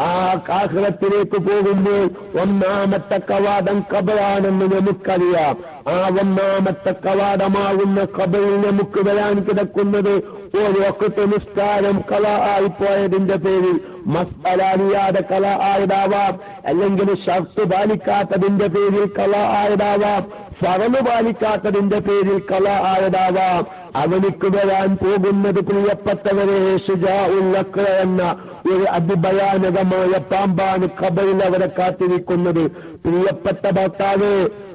ആ ആഖിറത്തിലേക്ക് പോകുമ്പോൾ ഒന്നാമത്തെ കവാടം ഖബറാണെന്ന് നമുക്കറിയാം. ആ ഒന്നാമത്തെ കവാടമാകുന്ന ഖബറിൽ നമുക്ക് വരാൻ കിടക്കുന്നത് ഒരു വഖ്ത് നിസ്കാരം കള ആയിപ്പോയതിന്റെ പേരിൽ, മസ്അല അറിയാതെ കള ആയതാവാം, അല്ലെങ്കിൽ ഷർത്ത് പാലിക്കാത്തതിന്റെ പേരിൽ കള ആയതാവാം, ഫറള് പാലിക്കാത്തതിന്റെ പേരിൽ കള ആയതാവാം. അവനിക്ക് വരാൻ പോകുന്നത് പ്രിയപ്പെട്ടവരെ ശുജാഉൽ അഖ്റ എന്ന ഒരു അതിഭയാനകമായ പാമ്പാണ് ഖബറിൽ അവരെ കാത്തിരിക്കുന്നത്. പ്രിയപ്പെട്ട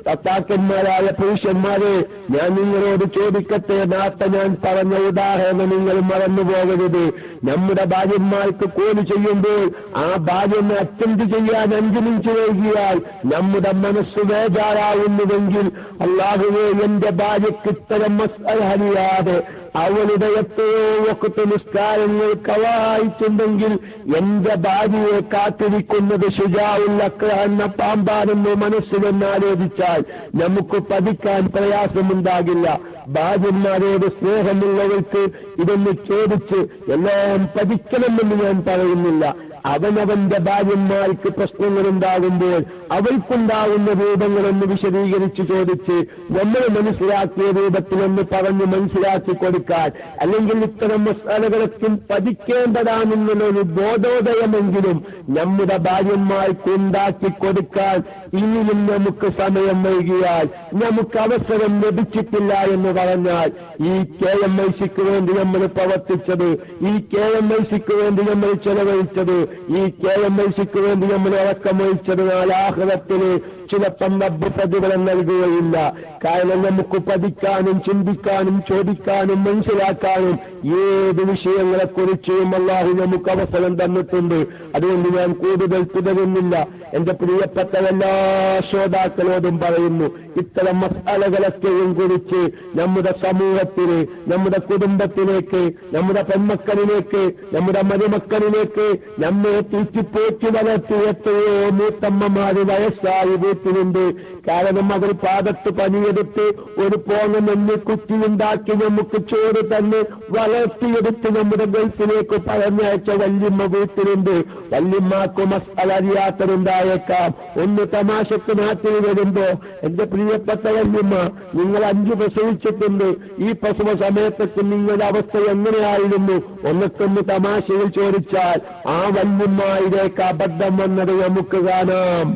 ഭർത്താക്കന്മാരായ പുരുഷന്മാരെ, ഞാൻ നിങ്ങളോട് ചോദിക്കട്ടെ, നേരത്തെ ഞാൻ പറഞ്ഞ ഉദാഹരണം നിങ്ങൾ മറന്നു പോകരുത്. നമ്മുടെ ഭാര്യന്മാർക്ക് കോല് ചെയ്യുമ്പോൾ ആ ഭാര്യനെ അറ്റൻഡ് ചെയ്യാൻ 5 മിനിറ്റ് വൈകിയാൽ നമ്മുടെ മനസ്സ് ബേജാറാവുന്നുവെങ്കിൽ, അല്ലാഹുവേ എന്റെ ഭാര്യയ്ക്ക് ഇത്തരം മസ്അല അറിയാതെ അവളുടെ എത്രയോ വഖ്ത് നിസ്കാരങ്ങൾ കളായിട്ടുണ്ടെങ്കിൽ എന്റെ ഭാര്യയെ കാത്തിരിക്കുന്നത് ശുജാഉൽ അഖ്റ എന്ന പാമ്പാണെന്ന് മനസ്സിലെന്ന് ആലോചിച്ചാൽ നമുക്ക് പതിക്കാൻ പ്രയാസമുണ്ടാകില്ല. ഭാര്യന്മാരോട് സ്നേഹമുള്ളവർക്ക് ഇതൊന്ന് ചോദിച്ച് എല്ലാം പതിക്കണമെന്ന് ഞാൻ പറയുന്നില്ല. അവനവന്റെ ഭാര്യന്മാർക്ക് പ്രശ്നങ്ങളുണ്ടാകുമ്പോൾ അവർക്കുണ്ടാകുന്ന രൂപങ്ങളൊന്ന് വിശദീകരിച്ച് ചോദിച്ച് നമ്മൾ മനസ്സിലാക്കിയ രൂപത്തിലൊന്ന് പറഞ്ഞ് മനസ്സിലാക്കി കൊടുക്കാൻ, അല്ലെങ്കിൽ ഇത്തരം മസാലകളൊക്കെ പതിക്കേണ്ടതാണെന്നുള്ളൊരു ബോധോദയമെങ്കിലും നമ്മുടെ ഭാര്യന്മാർക്ക് ഉണ്ടാക്കി കൊടുക്കാൻ ഇനിയും നമുക്ക് സമയം വൈകിയാൽ, നമുക്ക് അവസരം ലഭിച്ചിട്ടില്ല എന്ന് പറഞ്ഞാൽ, ഈ KMIC-ക്ക് വേണ്ടി നമ്മൾ പ്രവർത്തിച്ചത്, ഈ KMIC-ക്ക് വേണ്ടി നമ്മൾ ചെലവഴിച്ചത്, ഈ KMIC-ക്ക് വേണ്ടി നമ്മൾ ഇറക്കമൊഴിച്ചത് ആഖിറത്തില് ചിലപ്പം റബ്ബ് പ്രതിഫലം നൽകുകയില്ല. കാരണം നമുക്ക് പഠിക്കാനും ചിന്തിക്കാനും ചോദിക്കാനും മനസ്സിലാക്കാനും ഏത് വിഷയങ്ങളെക്കുറിച്ചും അല്ലാഹു നമുക്ക് അവസരം തന്നിട്ടുണ്ട്. അതുകൊണ്ട് ഞാൻ കൂടുതൽ തുടരുന്നില്ല. എന്റെ പ്രിയപ്പെട്ട എല്ലാ ശ്രോതാക്കളോടും പറയുന്നു, ഇത്തരം മസാലകളൊക്കെയും കുറിച്ച് നമ്മുടെ സമൂഹത്തിന്, നമ്മുടെ കുടുംബത്തിലേക്ക്, നമ്മുടെ പെൺമക്കളിലേക്ക്, നമ്മുടെ മരുമക്കളിലേക്ക് നമ്മെ തീറ്റിപ്പോറ്റി വളർത്തി എത്രയോ മൂത്തമ്മമാര് വയസ്സായി വീട്ടിലുണ്ട്. കാരണം അവർ പാദത്ത് പണിയെടുത്ത് ഒരു പോങ്ങ കുറ്റിയുണ്ടാക്കി നമുക്ക് ചോറ് തന്നെ വളർത്തിയെടുത്ത് നമ്മുടെ ഗൾഫിലേക്ക് പറഞ്ഞയച്ച വല്യമ്മ വീട്ടിലുണ്ട്. വല്യമ്മക്ക് മസ്അല അറിയാത്തതുണ്ടായേക്കാം. ഒന്ന് തമാശക്ക് നാട്ടിൽ വരുമ്പോ, എന്റെ പ്രിയപ്പെട്ട വല്യമ്മ, നിങ്ങൾ 5 പ്രസവിച്ചിട്ടുണ്ട്, ഈ പ്രസവ സമയത്തൊക്കെ നിങ്ങളുടെ അവസ്ഥ എങ്ങനെയായിരുന്നു ഒന്നൊക്കൊന്ന് തമാശയിൽ ചോദിച്ചാൽ ആ വല്യമ്മയിലേക്ക് അബദ്ധം വന്നത് നമുക്ക് കാണാം.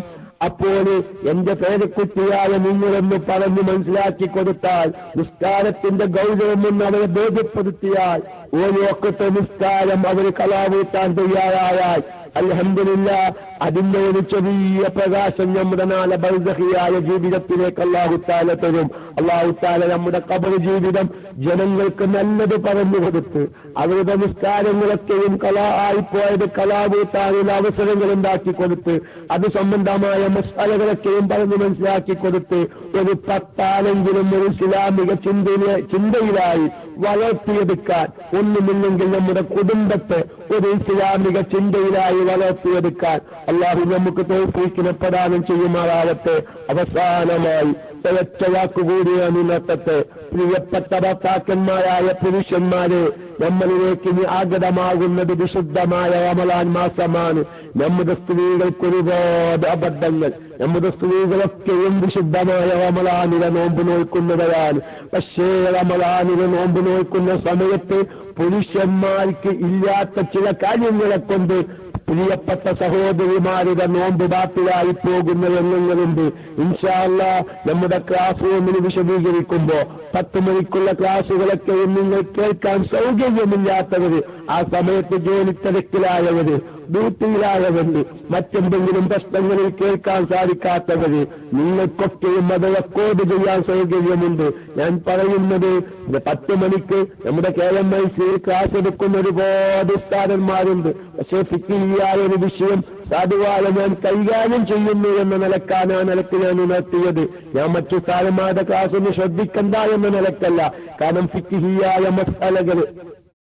അപ്പോൾ എന്റെ പേരക്കുട്ടിയായ നിങ്ങളെന്ന് പറഞ്ഞ് മനസ്സിലാക്കി കൊടുത്താൽ, നിസ്കാരത്തിന്റെ ഗൗരവമെന്ന് അവരെ ബോധ്യപ്പെടുത്തിയാൽ, ഒരു വഖ്ത് നിസ്കാരം അവർ കളാവൂട്ടാൻ തയ്യാറായാൽ അൽഹംദുലില്ലാഹ് അതിന്റെ ഒരു ചെറിയ പ്രകാശം നമ്മുടെ നാളെ ബർസഖിയായ ജീവിതത്തിലേക്ക് അല്ലാഹു തആല തരും. അല്ലാഹു തആല നമ്മുടെ ഖബർ ജീവിതം ജനങ്ങൾക്ക് നല്ലത് പറഞ്ഞു കൊടുത്ത് അവരുടെ നിസ്കാരങ്ങളൊക്കെയും കളായിപ്പോയത് കളാവൂട്ടാനുള്ള അവസരങ്ങൾ ഉണ്ടാക്കി കൊടുത്ത് അത് സംബന്ധമായ മസ്അലകളൊക്കെയും പറഞ്ഞ് മനസ്സിലാക്കി കൊടുത്ത് ഒരു 10 ആളെങ്കിലും ഒരു ഇസ്ലാമിക ചിന്തയിലായി വളർത്തിയെടുക്കാൻ, ഒന്നുമില്ലെങ്കിൽ നമ്മുടെ കുടുംബത്തെ ഒരു ഇസ്ലാമിക ചിന്തയിലായി വളർത്തിയെടുക്കാൻ അല്ലാഹു നമുക്ക് തൗഫീഖിനെ പ്രദാനം ചെയ്യുമാറാവട്ടെ. അവസാനമായി ഒറ്റ വാക്കുകൂടിയാണ് ഇന്നത്തെ പ്രിയപ്പെട്ട ഭർത്താക്കന്മാരായ പുരുഷന്മാരെ, നമ്മളിലേക്ക് ഇനി ആഗതമാകുന്നത് വിശുദ്ധമായ റമളാൻ മാസമാണ്. നമ്മുടെ സ്ത്രീകൾക്ക് ഒരുപാട് അബദ്ധങ്ങൾ, നമ്മുടെ സ്ത്രീകളൊക്കെയും വിശുദ്ധമായ റമളാനിലെ നോമ്പ് നോക്കുന്നവരാണ്. പക്ഷേ റമളാനിലെ നോമ്പ് നോക്കുന്ന സമയത്ത് പുരുഷന്മാർക്ക് ഇല്ലാത്ത ചില കാര്യങ്ങളെ കൊണ്ട് പ്രിയപ്പെട്ട സഹോദരിമാരുടെ നോമ്പ് ബാത്തിലായി പോകുന്ന രംഗങ്ങളുണ്ട്. ഇൻഷാ അല്ലാഹ് നമ്മുടെ ക്ലാസ് റൂമിൽ വിശദീകരിക്കുമ്പോ 10 മണിക്കുള്ള ക്ലാസുകളൊക്കെയും നിങ്ങൾ കേൾക്കാൻ സൗകര്യമില്ലാത്തവര്, ആ സമയത്ത് ജോലി തിരക്കിലായവര്, ഡ്യൂട്ടിയിലായവര്, മറ്റെന്തെങ്കിലും പ്രശ്നങ്ങളിൽ കേൾക്കാൻ സാധിക്കാത്തവര്, നിങ്ങൾക്കൊക്കെയും അത് റെക്കോർഡ് ചെയ്യാൻ സൗകര്യമുണ്ട്. ഞാൻ പറയുന്നത് 10 മണിക്ക് നമ്മുടെ KMIC ക്ലാസ് എടുക്കുന്ന ഒരുപാട് ഉസ്താദന്മാരുണ്ട്. പക്ഷേ ഫിഖ്ഹിയായ ഒരു വിഷയം സാധുവായ ഞാൻ കൈകാര്യം ചെയ്യുന്നു എന്ന നിലക്കാണ് ആ നിലക്ക് ഞാൻ ഉണർത്തിയത്. ഞാൻ മറ്റു സാരമാരുടെ ക്ലാസ് ഒന്ന് ശ്രദ്ധിക്കണ്ട എന്ന നിലക്കല്ല. കാരണം ഫിഖ്ഹിയായ മസ്അലകൾ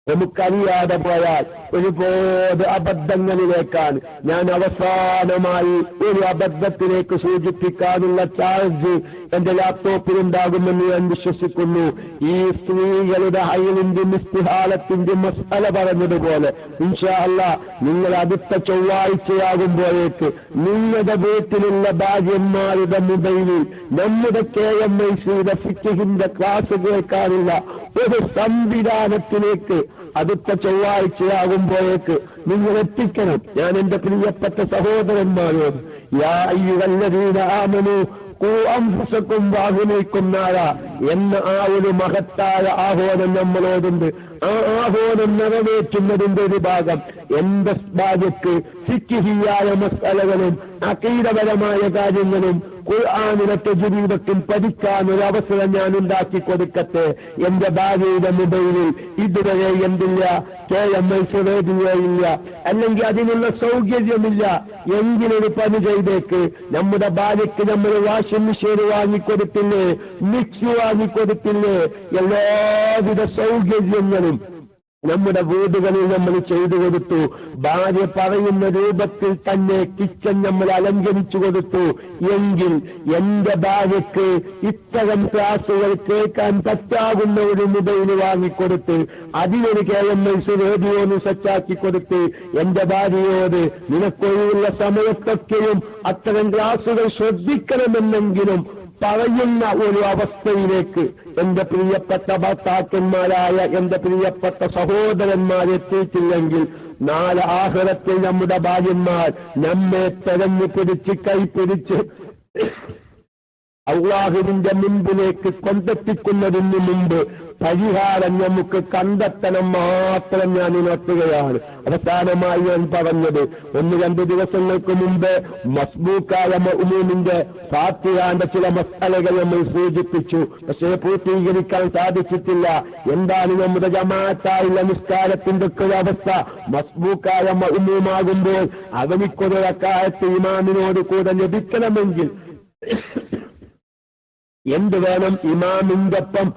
നമുക്കറിയാതെ പോയാൽ ഒരുപാട് അബദ്ധങ്ങളിലേക്കാണ്. ഞാൻ അവസാനമായി ഒരു അബദ്ധത്തിലേക്ക് സൂചിപ്പിക്കാനുള്ള ചാർജ് എന്റെ ലാപ്ടോപ്പിലുണ്ടാകുമെന്ന് ഞാൻ വിശ്വസിക്കുന്നു. ഈ സ്ത്രീകളുടെ ഹൈലിന്റെയും ഇസ്തിഹാലത്തിന്റെ മസാല പറഞ്ഞതുപോലെ ഇൻഷാ അല്ലാഹ് നിങ്ങൾ അടുത്ത ചൊവ്വാഴ്ചയാകുമ്പോഴേക്ക് നിങ്ങളുടെ വീട്ടിലുള്ള ഭാര്യന്മാരുടെ മൊബൈലിൽ നമ്മുടെ KMIC ഫിഖ്ഹിന്റെ ക്ലാസ് കേൾക്കാനുള്ള ഒരു സംവിധാനത്തിലേക്ക് അടുത്ത ചൊവ്വാഴ്ചയാകുമ്പോഴേക്ക് നിങ്ങൾ എത്തിക്കണം. ഞാൻ എന്റെ പ്രിയപ്പെട്ട സഹോദരന്മാരോട് യാ അയ്യുഹല്ലദീന ആമനൂ ഖൂ അൻഫുസകും വഅഹ്ലീകും നാരാ എന്ന ആ ഒരു മഹത്തായ ആഹ്വാനം നമ്മളോടുണ്ട്. ആ ആഹ്വാനം നിറവേറ്റുന്നതിന്റെ ഒരു ഭാഗം എന്റെ ഭാര്യയ്ക്ക് ഫിഖ്ഹിയായ മസ്അലകളും അഖീദപരമായ കാര്യങ്ങളും ഖുർആനിലെ തജ്വീദും പഠിക്കാൻ ഒരു അവസരം ഞാൻ ഉണ്ടാക്കി കൊടുക്കട്ടെ. എന്റെ ഭാര്യയുടെ മൊബൈലിൽ ഇതുവരെ എന്തില്ല, KMIC റേഡിയോ ഇല്ല, അല്ലെങ്കിൽ അതിനുള്ള സൗകര്യമില്ല. എങ്കിലൊരു പണി ചെയ്തേക്ക്. നമ്മുടെ ഭാര്യയ്ക്ക് നമ്മൾ വാഷിംഗ് മെഷീൻ വാങ്ങിക്കൊടുത്തില്ലേ, മിക്സി വാങ്ങിക്കൊടുത്തില്ലേ, എല്ലാവിധ സൗകര്യങ്ങളും നമ്മുടെ വീടുകളിൽ നമ്മൾ ചെയ്തു കൊടുത്തു. ഭാര്യ പറയുന്ന രൂപത്തിൽ തന്നെ കിച്ചൺ നമ്മൾ അലങ്കരിച്ചു കൊടുത്തു. എങ്കിൽ എന്റെ ഭാര്യയ്ക്ക് ഇത്തരം ക്ലാസുകൾ കേൾക്കാൻ പറ്റാകുന്ന ഒരു മൊബൈൽ വാങ്ങിക്കൊടുത്ത് അതിനൊരു KMIC റേഡിയോന്ന് സെറ്റാക്കി കൊടുത്ത് എന്റെ ഭാര്യയോട് നിനക്കൊഴിവുള്ള സമയത്തൊക്കെയും അത്തരം ക്ലാസുകൾ ശ്രദ്ധിക്കണമെന്നെങ്കിലും പറയുന്ന ഒരു അവസ്ഥയിലേക്ക് എന്റെ പ്രിയപ്പെട്ട ഭർത്താക്കന്മാരായ എന്റെ പ്രിയപ്പെട്ട സഹോദരന്മാരെത്തിയിട്ടില്ലെങ്കിൽ നാളെ ആഖിറത്തിൽ നമ്മുടെ ഭാര്യന്മാർ നമ്മെ തെരഞ്ഞു പിടിച്ച് കൈപിടിച്ച് അല്ലാഹുവിന്റെ മുൻപിലേക്ക് കൊണ്ടെത്തിക്കുന്നതിന് മുമ്പ് പരിഹാരം നമുക്ക് കണ്ടെത്തണം മാത്രം ഞാൻ ഉണർത്തുകയാണ്. അവസാനമായി ഞാൻ പറഞ്ഞത് 1-2 ദിവസങ്ങൾക്ക് മുമ്പ് മസ്ബൂക്കായ മുഅ്മിനിന്റെ ഫാത്തിഹാന്റെ ചില മസ്അലകൾ നമ്മൾ സൂചിപ്പിച്ചു. പക്ഷേ പൂർത്തീകരിക്കാൻ സാധിച്ചിട്ടില്ല. എന്താണ് നമ്മുടെ ജമാഅത്തായുള്ള നിസ്കാരത്തിന്റെ ഒക്കെ അവസ്ഥ? മസ്ബൂക്കായ മുഅ്മിനാകുമ്പോൾ അവനിക്കൊരു റക്അത്ത് ഇമാമിനോട് കൂടെ ലഭിക്കണമെങ്കിൽ എന്ത് വേണം? ഇമാമിന്റൊപ്പം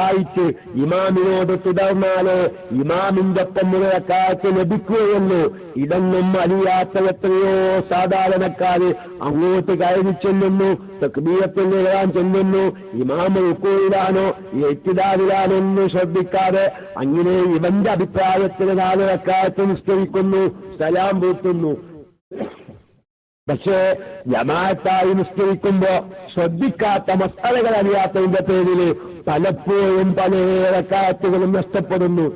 ആയിട്ട് ഇമാമിനോട് തുടർന്നാലേ ഇമാമിന്റൊപ്പം ഒരു റക്അത്ത് ലഭിക്കുകയുള്ളൂ. ഇതൊന്നും അറിയാത്ത എത്രയോ സാധാരണക്കാര് അങ്ങോട്ട് കയറി ചെല്ലുന്നു, തക്ബീറത്തുൽ ഇഹ്റാം ചെല്ലുന്നു, ഇമാം റുകൂഇലാണോ ഇഅ്തിദാലിലാണോ എന്ന് ശ്രദ്ധിക്കാതെ അങ്ങനെ ഇവന്റെ അഭിപ്രായത്തിന് 4 റക്അത്ത് നിസ്കരിക്കുന്നു, സലാം വീട്ടുന്നു. പക്ഷേ ജമാഅത്തായി നിസ്കരിക്കുമ്പോ ശ്രദ്ധിക്കാത്ത മസ്അലകൾ അറിയാത്തതിന്റെ പേരിൽ പലപ്പോഴും പല റക്അത്തുകളും നഷ്ടപ്പെടുന്നു.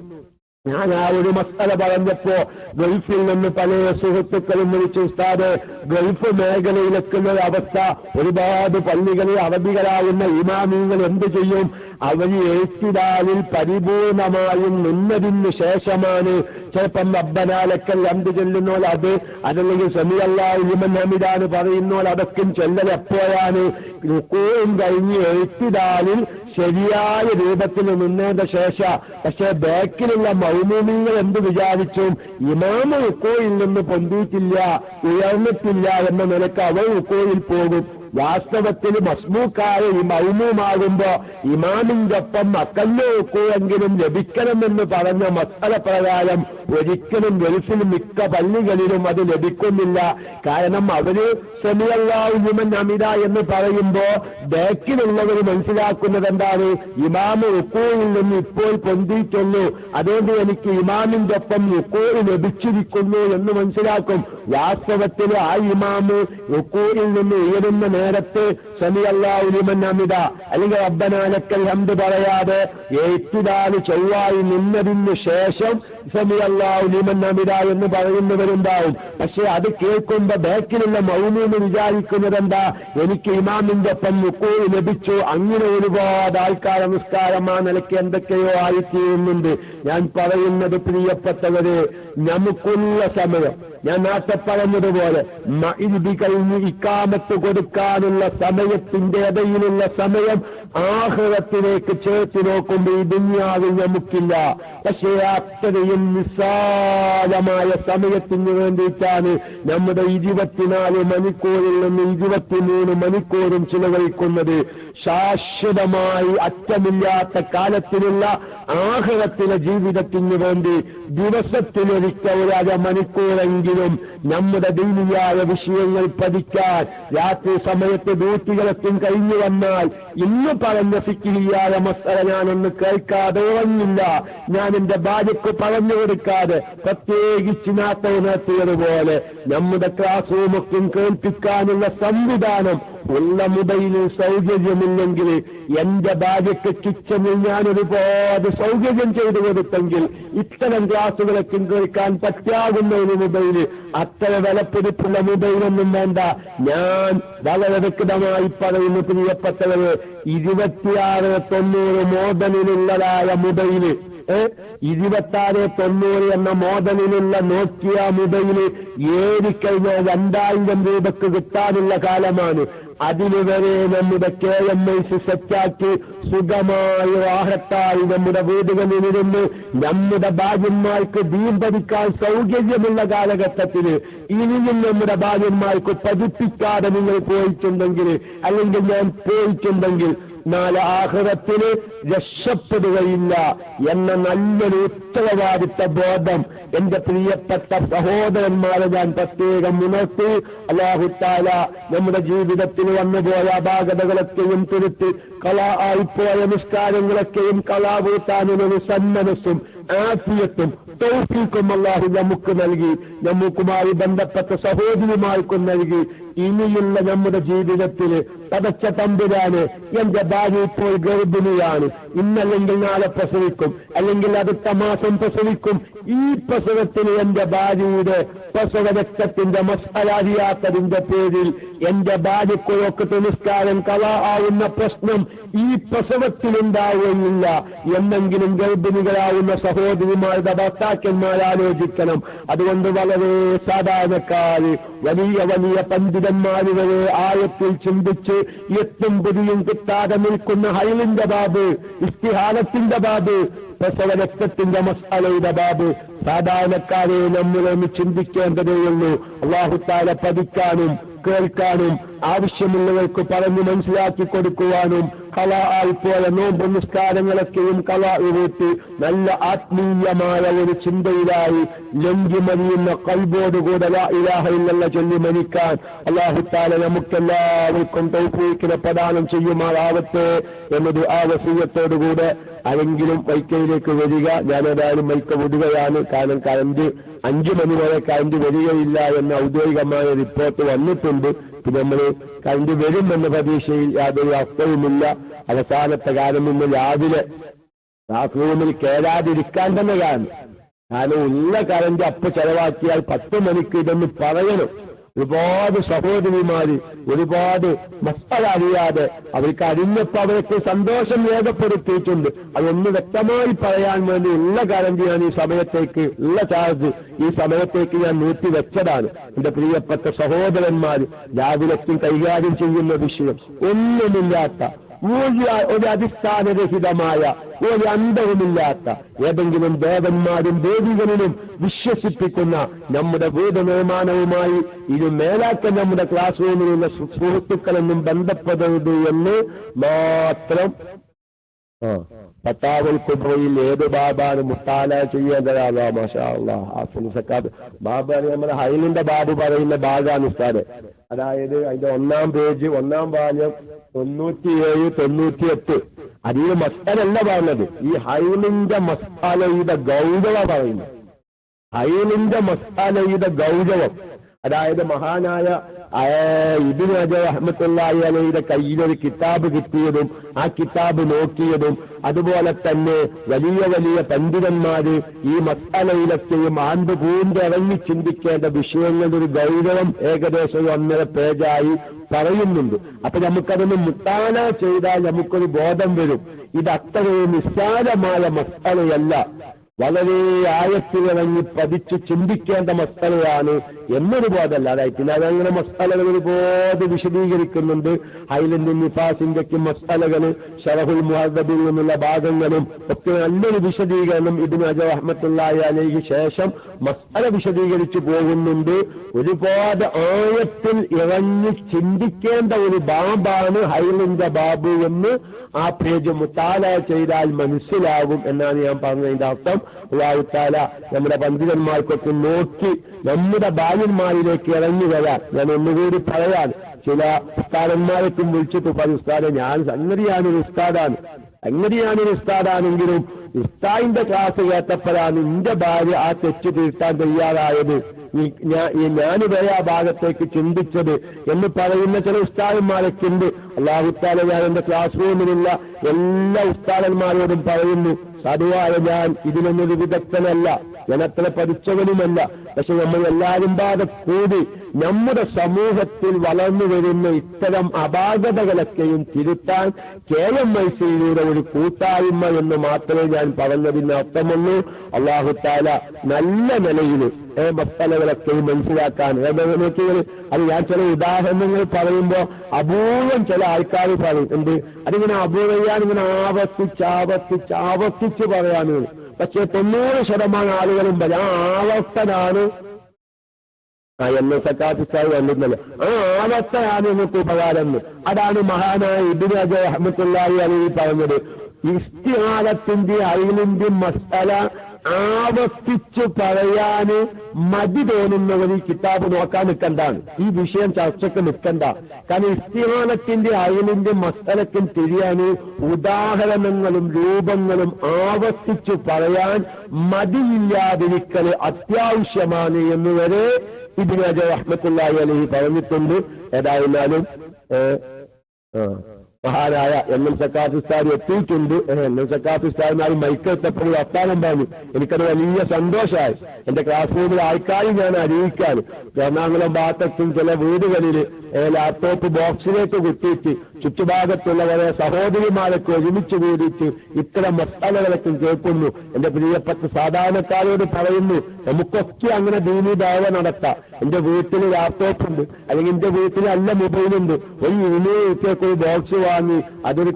ഞാൻ ആ ഒരു മസ്അല പറഞ്ഞപ്പോ ഗൾഫിൽ നിന്ന് പല സുഹൃത്തുക്കളും വിളിച്ചു, ഉസ്താദ് ഗൾഫ് മേഖലയിലെക്കുന്ന അവസ്ഥ, ഒരുപാട് പള്ളികളിൽ അറബികളാകുന്ന ഇമാമിങ്ങൾ എന്ത് ചെയ്യും? അവർ എഴുത്തിടാലിൽ പരിപൂർണമായും നിന്നതിന് ശേഷമാണ് ചിലപ്പം റബ്ബനാ ലക്കൽ ഹംദ് ചൊല്ലുന്നോൾ അത്, അതല്ലെങ്കിൽ സമീഅ അല്ലാഹു ലിമൻ ഹമിദാന് പറയുന്നോൾ അതൊക്കെ ചൊല്ലൽ എപ്പോഴാണ്? റുകൂഉം കഴിഞ്ഞ് എഴുത്തിടാലിൽ ശരിയായ രൂപത്തിൽ നിന്നതിന്റെ ശേഷം. പക്ഷേ ബാക്കിലുള്ള മൗമൂമിങ്ങൾ എന്ത് വിചാരിച്ചു? ഇമാമ റുകൂഇൽ നിന്ന് പൊന്തിയിട്ടില്ല, ഉയർന്നിട്ടില്ല എന്ന നിലക്ക് അവർ റുകൂഇൽ പോകും. വാസ്തവത്തിൽ മസ്ബൂക്കായ ഈ മൗമൂമാകുമ്പോ ഇമാമിന്റെ ഒപ്പം അക്കല്ല് റുകൂഎങ്കിലും ലഭിക്കണമെന്ന് പറഞ്ഞ മസ്അല പ്രകാരം ഒരിക്കലും ഗൾഫിൽ മിക്ക പള്ളികളിലും അത് ലഭിക്കുന്നില്ല. കാരണം അവര് സമീഅ അല്ലാഹു ലിമൻ ഹമിദ എന്ന് പറയുമ്പോ ബാക്കിലുള്ളവർ മനസ്സിലാക്കുന്നത് എന്താണ്? ഇമാമ് റുകൂഇൽ നിന്ന് ഇപ്പോൾ പൊന്തിയിട്ടുള്ളൂ, അതുകൊണ്ട് എനിക്ക് ഇമാമിന്റെ ഒപ്പം റുകൂഇ ലഭിച്ചിരിക്കുന്നു എന്ന് മനസ്സിലാക്കും. വാസ്തവത്തിൽ ആ ഇമാമ് റുകൂഇൽ നിന്ന് ഉയരുന്ന നേരത്ത് സമീഅ അല്ലാഹു ലിമൻ ഹമിദ അല്ലെങ്കിൽ റബ്ബനാ ലക്കൽ ഹംദ് പറയാതെ എഴുത്തിടാല് ചൊവ്വായി നിന്നതിന് ശേഷം സമീഅ അല്ലാഹു ലിമൻ ഹമിദ എന്ന് പറയുന്നവരുണ്ടാവും. പക്ഷെ അത് കേൾക്കുമ്പോ ബാക്കിലുള്ള മൗമൂമ് വിചാരിക്കുന്നത് എന്താ? എനിക്ക് ഇമാമിന്റെ ഒപ്പം റുകൂഇ ലഭിച്ചു. അങ്ങനെ ഒരുപാട് ആൾക്കാർ നിസ്കാരം ആ നിലയ്ക്ക് എന്തൊക്കെയോ ആയിത്തീരുന്നുണ്ട്. ഞാൻ പറയുന്നത് പ്രിയപ്പെട്ടവരെ, നമുക്കുള്ള സമയം ഞാൻ നേരത്തെ പറഞ്ഞതുപോലെ മഗ്‌രിബ് കഴിഞ്ഞ് ഇഖാമത്ത് കൊടുക്കാനുള്ള സമയത്തിന്റെ ഇടയിലുള്ള സമയം ആഖിറത്തിലേക്ക് ചേർത്ത് നോക്കുമ്പോൾ ഈ ദുനിയാവിൽ നമുക്കില്ല. പക്ഷേ അത്രയും നിസ്സാരമായ സമയത്തിന് വേണ്ടിയിട്ടാണ് നമ്മുടെ 24 മണിക്കൂറിൽ നിന്ന് 23 മണിക്കൂറും ചിലവഴിക്കുന്നത്. ശാശ്വതമായി അറ്റമില്ലാത്ത കാലത്തിലുള്ള ആഖിറത്തിലെ ജീവിതത്തിന് വേണ്ടി ദിവസത്തിലൊരിക്കൽ ഒരു അരമണിക്കൂറെങ്കിലും നമ്മുടെ ദീനിയായ വിഷയങ്ങൾ പഠിക്കാൻ രാത്രി സമയത്ത് ഡ്യൂട്ടികളൊക്കെ കഴിഞ്ഞു വന്നാൽ ഇന്ന് പറഞ്ഞ ഫിക്ഹിയായ മസല ഞാനൊന്ന് കേൾക്കാതെ ഉറങ്ങില്ല. ഞാൻ എന്റെ ഭാര്യയ്ക്ക് പറഞ്ഞു കൊടുക്കാതെ പ്രത്യേകിച്ച് നടത്തിയതുപോലെ നമ്മുടെ ക്ലാസ് റൂമൊക്കെ കേൾപ്പിക്കാനുള്ള സംവിധാനം ഉള്ള മൊബൈലിൽ സൗകര്യമില്ലെങ്കിൽ എന്റെ ഭാര്യയ്ക്ക് കിച്ചണിൽ ഞാൻ ഒരുപാട് സൗകര്യം ചെയ്തു കൊടുത്തെങ്കിൽ ഇത്തരം ക്ലാസുകളൊക്കെ കേൾക്കാൻ പറ്റാകുന്ന ഒരു മൊബൈല്, അത്ര വിലപ്പിടിപ്പുള്ള മൊബൈലൊന്നും വേണ്ട. ഞാൻ വളരെ വ്യക്തമായി പറയുന്നു പ്രിയപ്പെട്ടവര്, 2690 മോഡലിലുള്ളതായ മൊബൈല്, 2690 എന്ന മോഡലിലുള്ള നോക്കിയ മൊബൈല് ഏറിക്കഴിഞ്ഞാൽ 2000 രൂപക്ക് കിട്ടാനുള്ള കാലമാണ്. അതിനുവരെ നമ്മുടെ KMIC സെറ്റാക്കി സുഖമായി വാഹത്തായി നമ്മുടെ വീടുകളിലിരുന്ന് നമ്മുടെ ഭാര്യന്മാർക്ക് ദീൻ പഠിക്കാൻ സൗകര്യമുള്ള കാലഘട്ടത്തിൽ ഇനിയും നമ്മുടെ ഭാര്യന്മാർക്ക് പഠിപ്പിക്കാതെ നിങ്ങൾ പോയിട്ടുണ്ടെങ്കിൽ, അല്ലെങ്കിൽ ഞാൻ പോയിട്ടുണ്ടെങ്കിൽ നാളെ ആഖിറത്തിന് രക്ഷപ്പെടുകയില്ല എന്ന നല്ലൊരു ഉത്തരവാദിത്ത ബോധം എന്റെ പ്രിയപ്പെട്ട സഹോദരന്മാരെ ഞാൻ പ്രത്യേകം ഉണർത്തി. അല്ലാഹു തആല നമ്മുടെ ജീവിതത്തിൽ വന്നുപോയ അപാകതകളൊക്കെയും തിരുത്തി കളാ ആയിപ്പോയ നിസ്കാരങ്ങളൊക്കെയും കളാ വീട്ടാനുള്ള സന്മനസ്സും ആഫിയത്തും തൗഫീഖും അല്ലാഹു നമുക്ക് നൽകി, നമുക്കുമായി ബന്ധപ്പെട്ട സഹോദരിമാർക്കും നൽകി. ഇനിയുള്ള നമ്മുടെ ജീവിതത്തിൽ പടച്ച തമ്പുരാന് എന്റെ ഭാര്യ ഇപ്പോൾ ഗർഭിണിയാണ്, ഇന്നല്ലെങ്കിൽ നാളെ പ്രസവിക്കും, അല്ലെങ്കിൽ അടുത്ത മാസം പ്രസവിക്കും. ഈ പ്രസവത്തിന് എന്റെ ഭാര്യയുടെ പ്രസവ രക്തത്തിന്റെ മസാല അറിയാത്തതിന്റെ പേരിൽ എന്റെ ഭാര്യക്കൊക്കെ നിസ്കാരം കളാ ആവുന്ന പ്രശ്നം ഈ പ്രസവത്തിലുണ്ടാവുകയില്ല എന്നെങ്കിലും ഗർഭിണികളാവുന്ന സഹോദരിമാരുടെ ഭർത്താക്കന്മാർ ആലോചിക്കണം. അതുകൊണ്ട് വളരെ സാധാരണക്കാര് വലിയ വലിയ പണ്ഡിതന്മാര് വരെ ആയത്തിൽ ചിന്തിച്ച് എത്തും പുതിയും കിട്ടാതെ നിൽക്കുന്ന ഹൈലിന്റെ ബാബ്, ഇസ്തിഹാലത്തിന്റെ ബാബ്, പ്രസവ രക്തത്തിന്റെ മസാലയുടെ ബാബ് സാധാരണക്കാരെ നമ്മളൊന്ന് ചിന്തിക്കേണ്ടതേയുള്ളൂ. അല്ലാഹു തആല പഠിക്കാനും കേൾക്കാനും ആവശ്യമുള്ളവർക്ക് പറഞ്ഞു മനസ്സിലാക്കി കൊടുക്കുവാനും കളാ ആയിപ്പോയ നോമ്പ് നിസ്കാരങ്ങളൊക്കെയും കളാ വീട്ടി നല്ല ആത്മീയമായ ഒരു ചിന്തയിലായി ലംഘി മരിയുന്ന ഖൽബോടുകൂടെ ലാ ഇലാഹ ഇല്ലല്ലാഹ് ചൊല്ലി മരിക്കാൻ അല്ലാഹു തആല നമുക്കെല്ലാവർക്കും തൗഫീഖിനെ പ്രദാനം ചെയ്യുമാറാവട്ടെ എന്നൊരു വസിയത്തോടുകൂടെ ആരെങ്കിലും വൈക്കയിലേക്ക് വരിക. ഞാനേതായാലും വൈക്ക വിടുകയാണ്. കാരണം കറന്റ് 5 മണി വരെ കറന്റ് വരികയില്ല എന്ന ഔദ്യോഗികമായ റിപ്പോർട്ട് വന്നിട്ടുണ്ട്. പിന്നെ നമ്മൾ കറന്റ് വരുമെന്ന പ്രതീക്ഷയിൽ യാതൊരു അർത്ഥവുമില്ല. അവസാനത്തെ കാലം ഇന്ന് രാവിലെ ക്ലാസ് റൂമിൽ കയറാതിരിക്കാൻ തന്നെ കാരണം ഉള്ള കറന്റ് അപ്പ് ചെലവാക്കിയാൽ 10 മണിക്ക് ഇതൊന്ന് പറയണം. ഒരുപാട് സഹോദരിമാര് ഒരുപാട് മസാല അറിയാതെ അവർക്ക് അറിഞ്ഞപ്പോൾ അവർക്ക് സന്തോഷം രേഖപ്പെടുത്തിയിട്ടുണ്ട്. അതൊന്ന് വ്യക്തമായി പറയാൻ വേണ്ടി ഉള്ള കറന്റ് ഞാൻ ഈ സമയത്തേക്ക് ഉള്ള ചാർജ് ഈ സമയത്തേക്ക് ഞാൻ നീട്ടി വെച്ചതാണ്. എന്റെ പ്രിയപ്പെട്ട സഹോദരന്മാർ രാവിലേക്കും കൈകാര്യം ചെയ്യുന്ന വിഷയം ഒന്നുമില്ലാത്ത ഒരു അടിസ്ഥാനരഹിതമായ ഒരു അന്തവുമില്ലാത്ത ഏതെങ്കിലും ദേവന്മാരും ദേവികളിലും വിശ്വസിപ്പിക്കുന്ന നമ്മുടെ വീട് നിർമ്മാണവുമായി ഇത് മേലാക്ക നമ്മുടെ ക്ലാസ് റൂമിലുള്ള സുഹൃത്തുക്കളെന്നും ബന്ധപ്പെടരുത് എന്ന് മാത്രം. ഫത്താവുൽ കുബ്രയിൽ ഏത് ബാബാണ് മുത്താല ചെയ്യേണ്ടതാ? മാഷാ അല്ലാഹ് ആഫിൻ സക്കാത്ത് ബാബാണ് നമ്മുടെ ഹൈലിന്റെ ബാബു പറയുന്ന ഭാഗമാണ് ഉസ്താദ്. അതായത് അതിന്റെ 1-ാം പേജ് 1-ാം വാല്യം 97, 98. അതിൽ മസാലല്ല പറഞ്ഞത്, ഈ ഹൈലിന്റെ മസാലയുടെ ഗൗരവ പറയുന്നത്. ഹൈലിന്റെ മസാലയുടെ ഗൗരവം, അതായത് മഹാനായ ഇബ്നു ഹജർ റഹ്മത്തുള്ളാഹി അലൈഹിയുടെ കയ്യിലൊരു കിതാബ് കിട്ടിയതും ആ കിതാബ് നോക്കിയതും അതുപോലെ തന്നെ വലിയ വലിയ പണ്ഡിതന്മാര് ഈ മസാലയിലൊക്കെയും ആണ്ട് പൂണ്ട് ഇറങ്ങി ചിന്തിക്കേണ്ട വിഷയങ്ങളുടെ ഒരു ഗൗരവം ഏകദേശം 1.5 പേജായി പറയുന്നുണ്ട്. അപ്പൊ നമുക്കതൊന്ന് മുത്താന ചെയ്താൽ നമുക്കൊരു ബോധം വരും. ഇത് അത്രയും നിസ്സാരമായ മസാലയല്ല. വളരെ ആഴത്തിലിറങ്ങി പതിച്ച് ചിന്തിക്കേണ്ട മസ്തലയാണ് എന്നൊരു ബോധമല്ല. അതായത് പിന്നെ അതങ്ങനെ മസ്തലകൾ ഒരുപാട് വിശദീകരിക്കുന്നുണ്ട്. ഹൈലൻഡ് നിഫാസിന്റെ മസ്തലകൾ, ഷറഹുൽ മുഹദ്ദബിൽ നിന്നുള്ള ഭാഗങ്ങളും ഒക്കെ നല്ലൊരു വിശദീകരണം ഇബ്നു ഹജർ റഹ്മത്തുള്ളാഹി അലൈഹി ശേഷം മസ്തല വിശദീകരിച്ചു പോകുന്നുണ്ട്. ഒരുപാട് ആഴത്തിൽ ഇറങ്ങി ചിന്തിക്കേണ്ട ഒരു ബാബാണ് ഹൈലിന്റെ ബാബു എന്ന് ആ പേജ് മുത്താല ചെയ്താൽ മനസ്സിലാകും എന്നാണ് ഞാൻ പറഞ്ഞതിന്റെ അർത്ഥം. അല്ലാഹു തആല നമ്മുടെ പണ്ഡിതന്മാർക്കൊക്കെ നോക്കി നമ്മുടെ ബാല്യന്മാരിലേക്ക് ഇറങ്ങി വരാൻ ഞാൻ ഒന്നുകൂടി പറയാൻ. ചില ഉസ്താദന്മാരൊക്കെ വിളിച്ചിട്ട് പറയും, ഉസ്താദെ ഞാൻ സംഗതിയാണൊരു ഉസ്താദാണെങ്കിലും ഉസ്താദിന്റെ ക്ലാസ് കേട്ടപ്പോഴാണ് എന്റെ ഭാര്യ ആ തെറ്റ് തിരുത്താൻ തയ്യാറായത്, ഞാനിതേ ആ ഭാഗത്തേക്ക് ചിന്തിച്ചത് എന്ന് പറയുന്ന ചില ഉസ്താദന്മാരൊക്കെ ഉണ്ട്. അല്ലാഹു തആല ഞാൻ എന്റെ ക്ലാസ് റൂമിലുള്ള എല്ലാ ഉസ്താദന്മാരോടും പറയുന്നു, സാധുവായ ഞാൻ ഇതിനൊന്നൊരു വിദഗ്ധനല്ല, ഞാൻ അത്ര പഠിച്ചവനുമല്ല. പക്ഷെ നമ്മൾ എല്ലാവരും പാടെ കൂടി നമ്മുടെ സമൂഹത്തിൽ വളർന്നു വരുന്ന ഇത്തരം അപാകതകളൊക്കെയും തിരുത്താൻ KMIC-യിലൂടെ ഒരു കൂട്ടായ്മ എന്ന് മാത്രമേ ഞാൻ പറഞ്ഞതിന് അർത്ഥമുള്ളൂ. അല്ലാഹു തആല നല്ല നിലയിൽ മസ്തലകളൊക്കെയും മനസ്സിലാക്കാൻ അത് ഞാൻ ചില ഉദാഹരണങ്ങൾ പറയുമ്പോൾ അപൂർവം ചില ആൾക്കാർ പറയും എന്ത് അതിങ്ങനെ അപൂർവയാൻ ഇങ്ങനെ ആവർത്തിച്ച് പറയാനും. പക്ഷെ 90% ആളുകളും പറയാം ആ ആവർത്തനാണ് എന്നെ സക്കാഫിസ്ഥായി വന്നിരുന്നത്, ആ ആവർത്തനാണ് നിങ്ങൾക്ക് ഉപകാരം. അതാണ് മഹാനായ ഇബ്നു ഹജർ റഹ്മത്തുള്ളാഹി അലൈഹി പറഞ്ഞത്. ഇസ്തിഹാദത്തിന്റെ അയിലിന്റെ മസ്അല ആവർത്തിച്ച് പറയാന് മതി തോന്നുന്നവർ ഈ കിതാബ് നോക്കാൻ നിൽക്കണ്ടാണ്, ഈ വിഷയം ചർച്ചയ്ക്ക് നിൽക്കണ്ട. കാരണം ഇസ്തിഹാനത്തിന്റെ അയലിന്റെ മസ്അലക്കും തിരിയാന് ഉദാഹരണങ്ങളും രൂപങ്ങളും ആവർത്തിച്ച് പറയാൻ മതിയില്ലാതിരിക്കൽ അത്യാവശ്യമാണ് എന്നുവരെ ഇബ്നു ഹജർ റഹ്മത്തുള്ളാഹി അലൈഹി പറഞ്ഞിട്ടുണ്ട്. ഏതായാലും മഹാനായ MM സക്കാഫിസ്ഥാൻ എത്തിയിട്ടുണ്ട്. MM സക്കാഫിസ്ഥാൻ മൈക്കെത്തപ്പോൾ വർത്താനം പറഞ്ഞു. എനിക്കത് വലിയ സന്തോഷമായി. എന്റെ ക്ലാസ് റൂമിൽ ആൾക്കാരും ഞാൻ അറിയിക്കാൻ. എറണാകുളം ഭാഗത്തും ചില വീടുകളിൽ ലാപ്ടോപ്പ് ബോക്സിലേക്ക് കുത്തിയിട്ട് ചുറ്റുഭാഗത്തുള്ളവരെ സഹോദരിമാരൊക്കെ ഒരുമിച്ച് കൂടിയിട്ട് ഇത്തരം മസാലകളൊക്കെ കേൾക്കുന്നു. എന്റെ പ്രിയപ്പെട്ട സാധാരണക്കാരോട് പറയുന്നു, നമുക്കൊക്കെ അങ്ങനെ ദീനി ദഅവ നടത്താം. എന്റെ വീട്ടിൽ ലാപ്ടോപ്പ് ഉണ്ട്, അല്ലെങ്കിൽ എന്റെ വീട്ടിൽ നല്ല മൊബൈലുണ്ട്. ഒരു യൂണിവേഴ്സിറ്റിയൊക്കെ ഒരു ബോക്സ് വാങ്ങി അതൊരു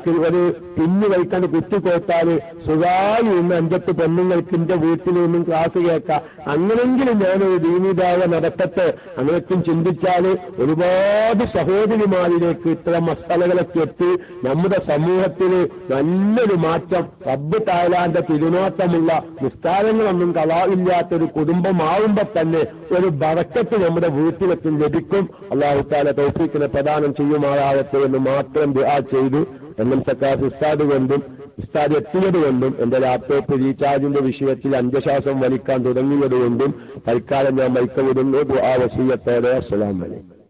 പിന്നു കഴിക്കാൻ കുത്തിക്കോത്താല് സുഖമായി ഇന്ന് 5 പെണ്ണുങ്ങൾക്ക് എന്റെ വീട്ടിൽ നിന്നും ക്ലാസ് കേൾക്കാം. അങ്ങനെങ്കിലും ഞാനൊരു ദീനി ദഅവ നടത്തട്ടെ. അങ്ങനെയൊക്കെ ചിന്തിച്ചാല് ഒരുപാട് സഹോദരിമാരിലേക്ക് ഇത്തരം മസാലകളൊക്കെ എത്തി നമ്മുടെ സമൂഹത്തിൽ നല്ലൊരു മാറ്റം, റബ്ബ് തആലാന്റെ തിരുനോട്ടമുള്ള നിസ്കാരങ്ങളൊന്നും കളാവില്ലാത്തൊരു കുടുംബമാവുമ്പോ തന്നെ ഒരു ബറക്കത്ത് നമ്മുടെ വീട്ടിലൊക്കെ ലഭിക്കും. അല്ലാഹു തആല തൗഫീഖിനെ പ്രദാനം ചെയ്യുമാറാകട്ടെ എന്ന് മാത്രം ദുആ ചെയ്തു. MM സക്കാഫ് ഉസ്താദ് എത്തിയത് കൊണ്ടും എന്റെ ലാപ്ടോപ്പ് റീചാർജിന്റെ വിഷയത്തിൽ അന്ത്യശ്വാസം വലിക്കാൻ തുടങ്ങിയത് കൊണ്ടും തൽക്കാലം ഞാൻ മൈക്ക വിടുന്നു. ദുആ വസിയ്യത്തോടെ അസ്സലാമു അലൈക്കും.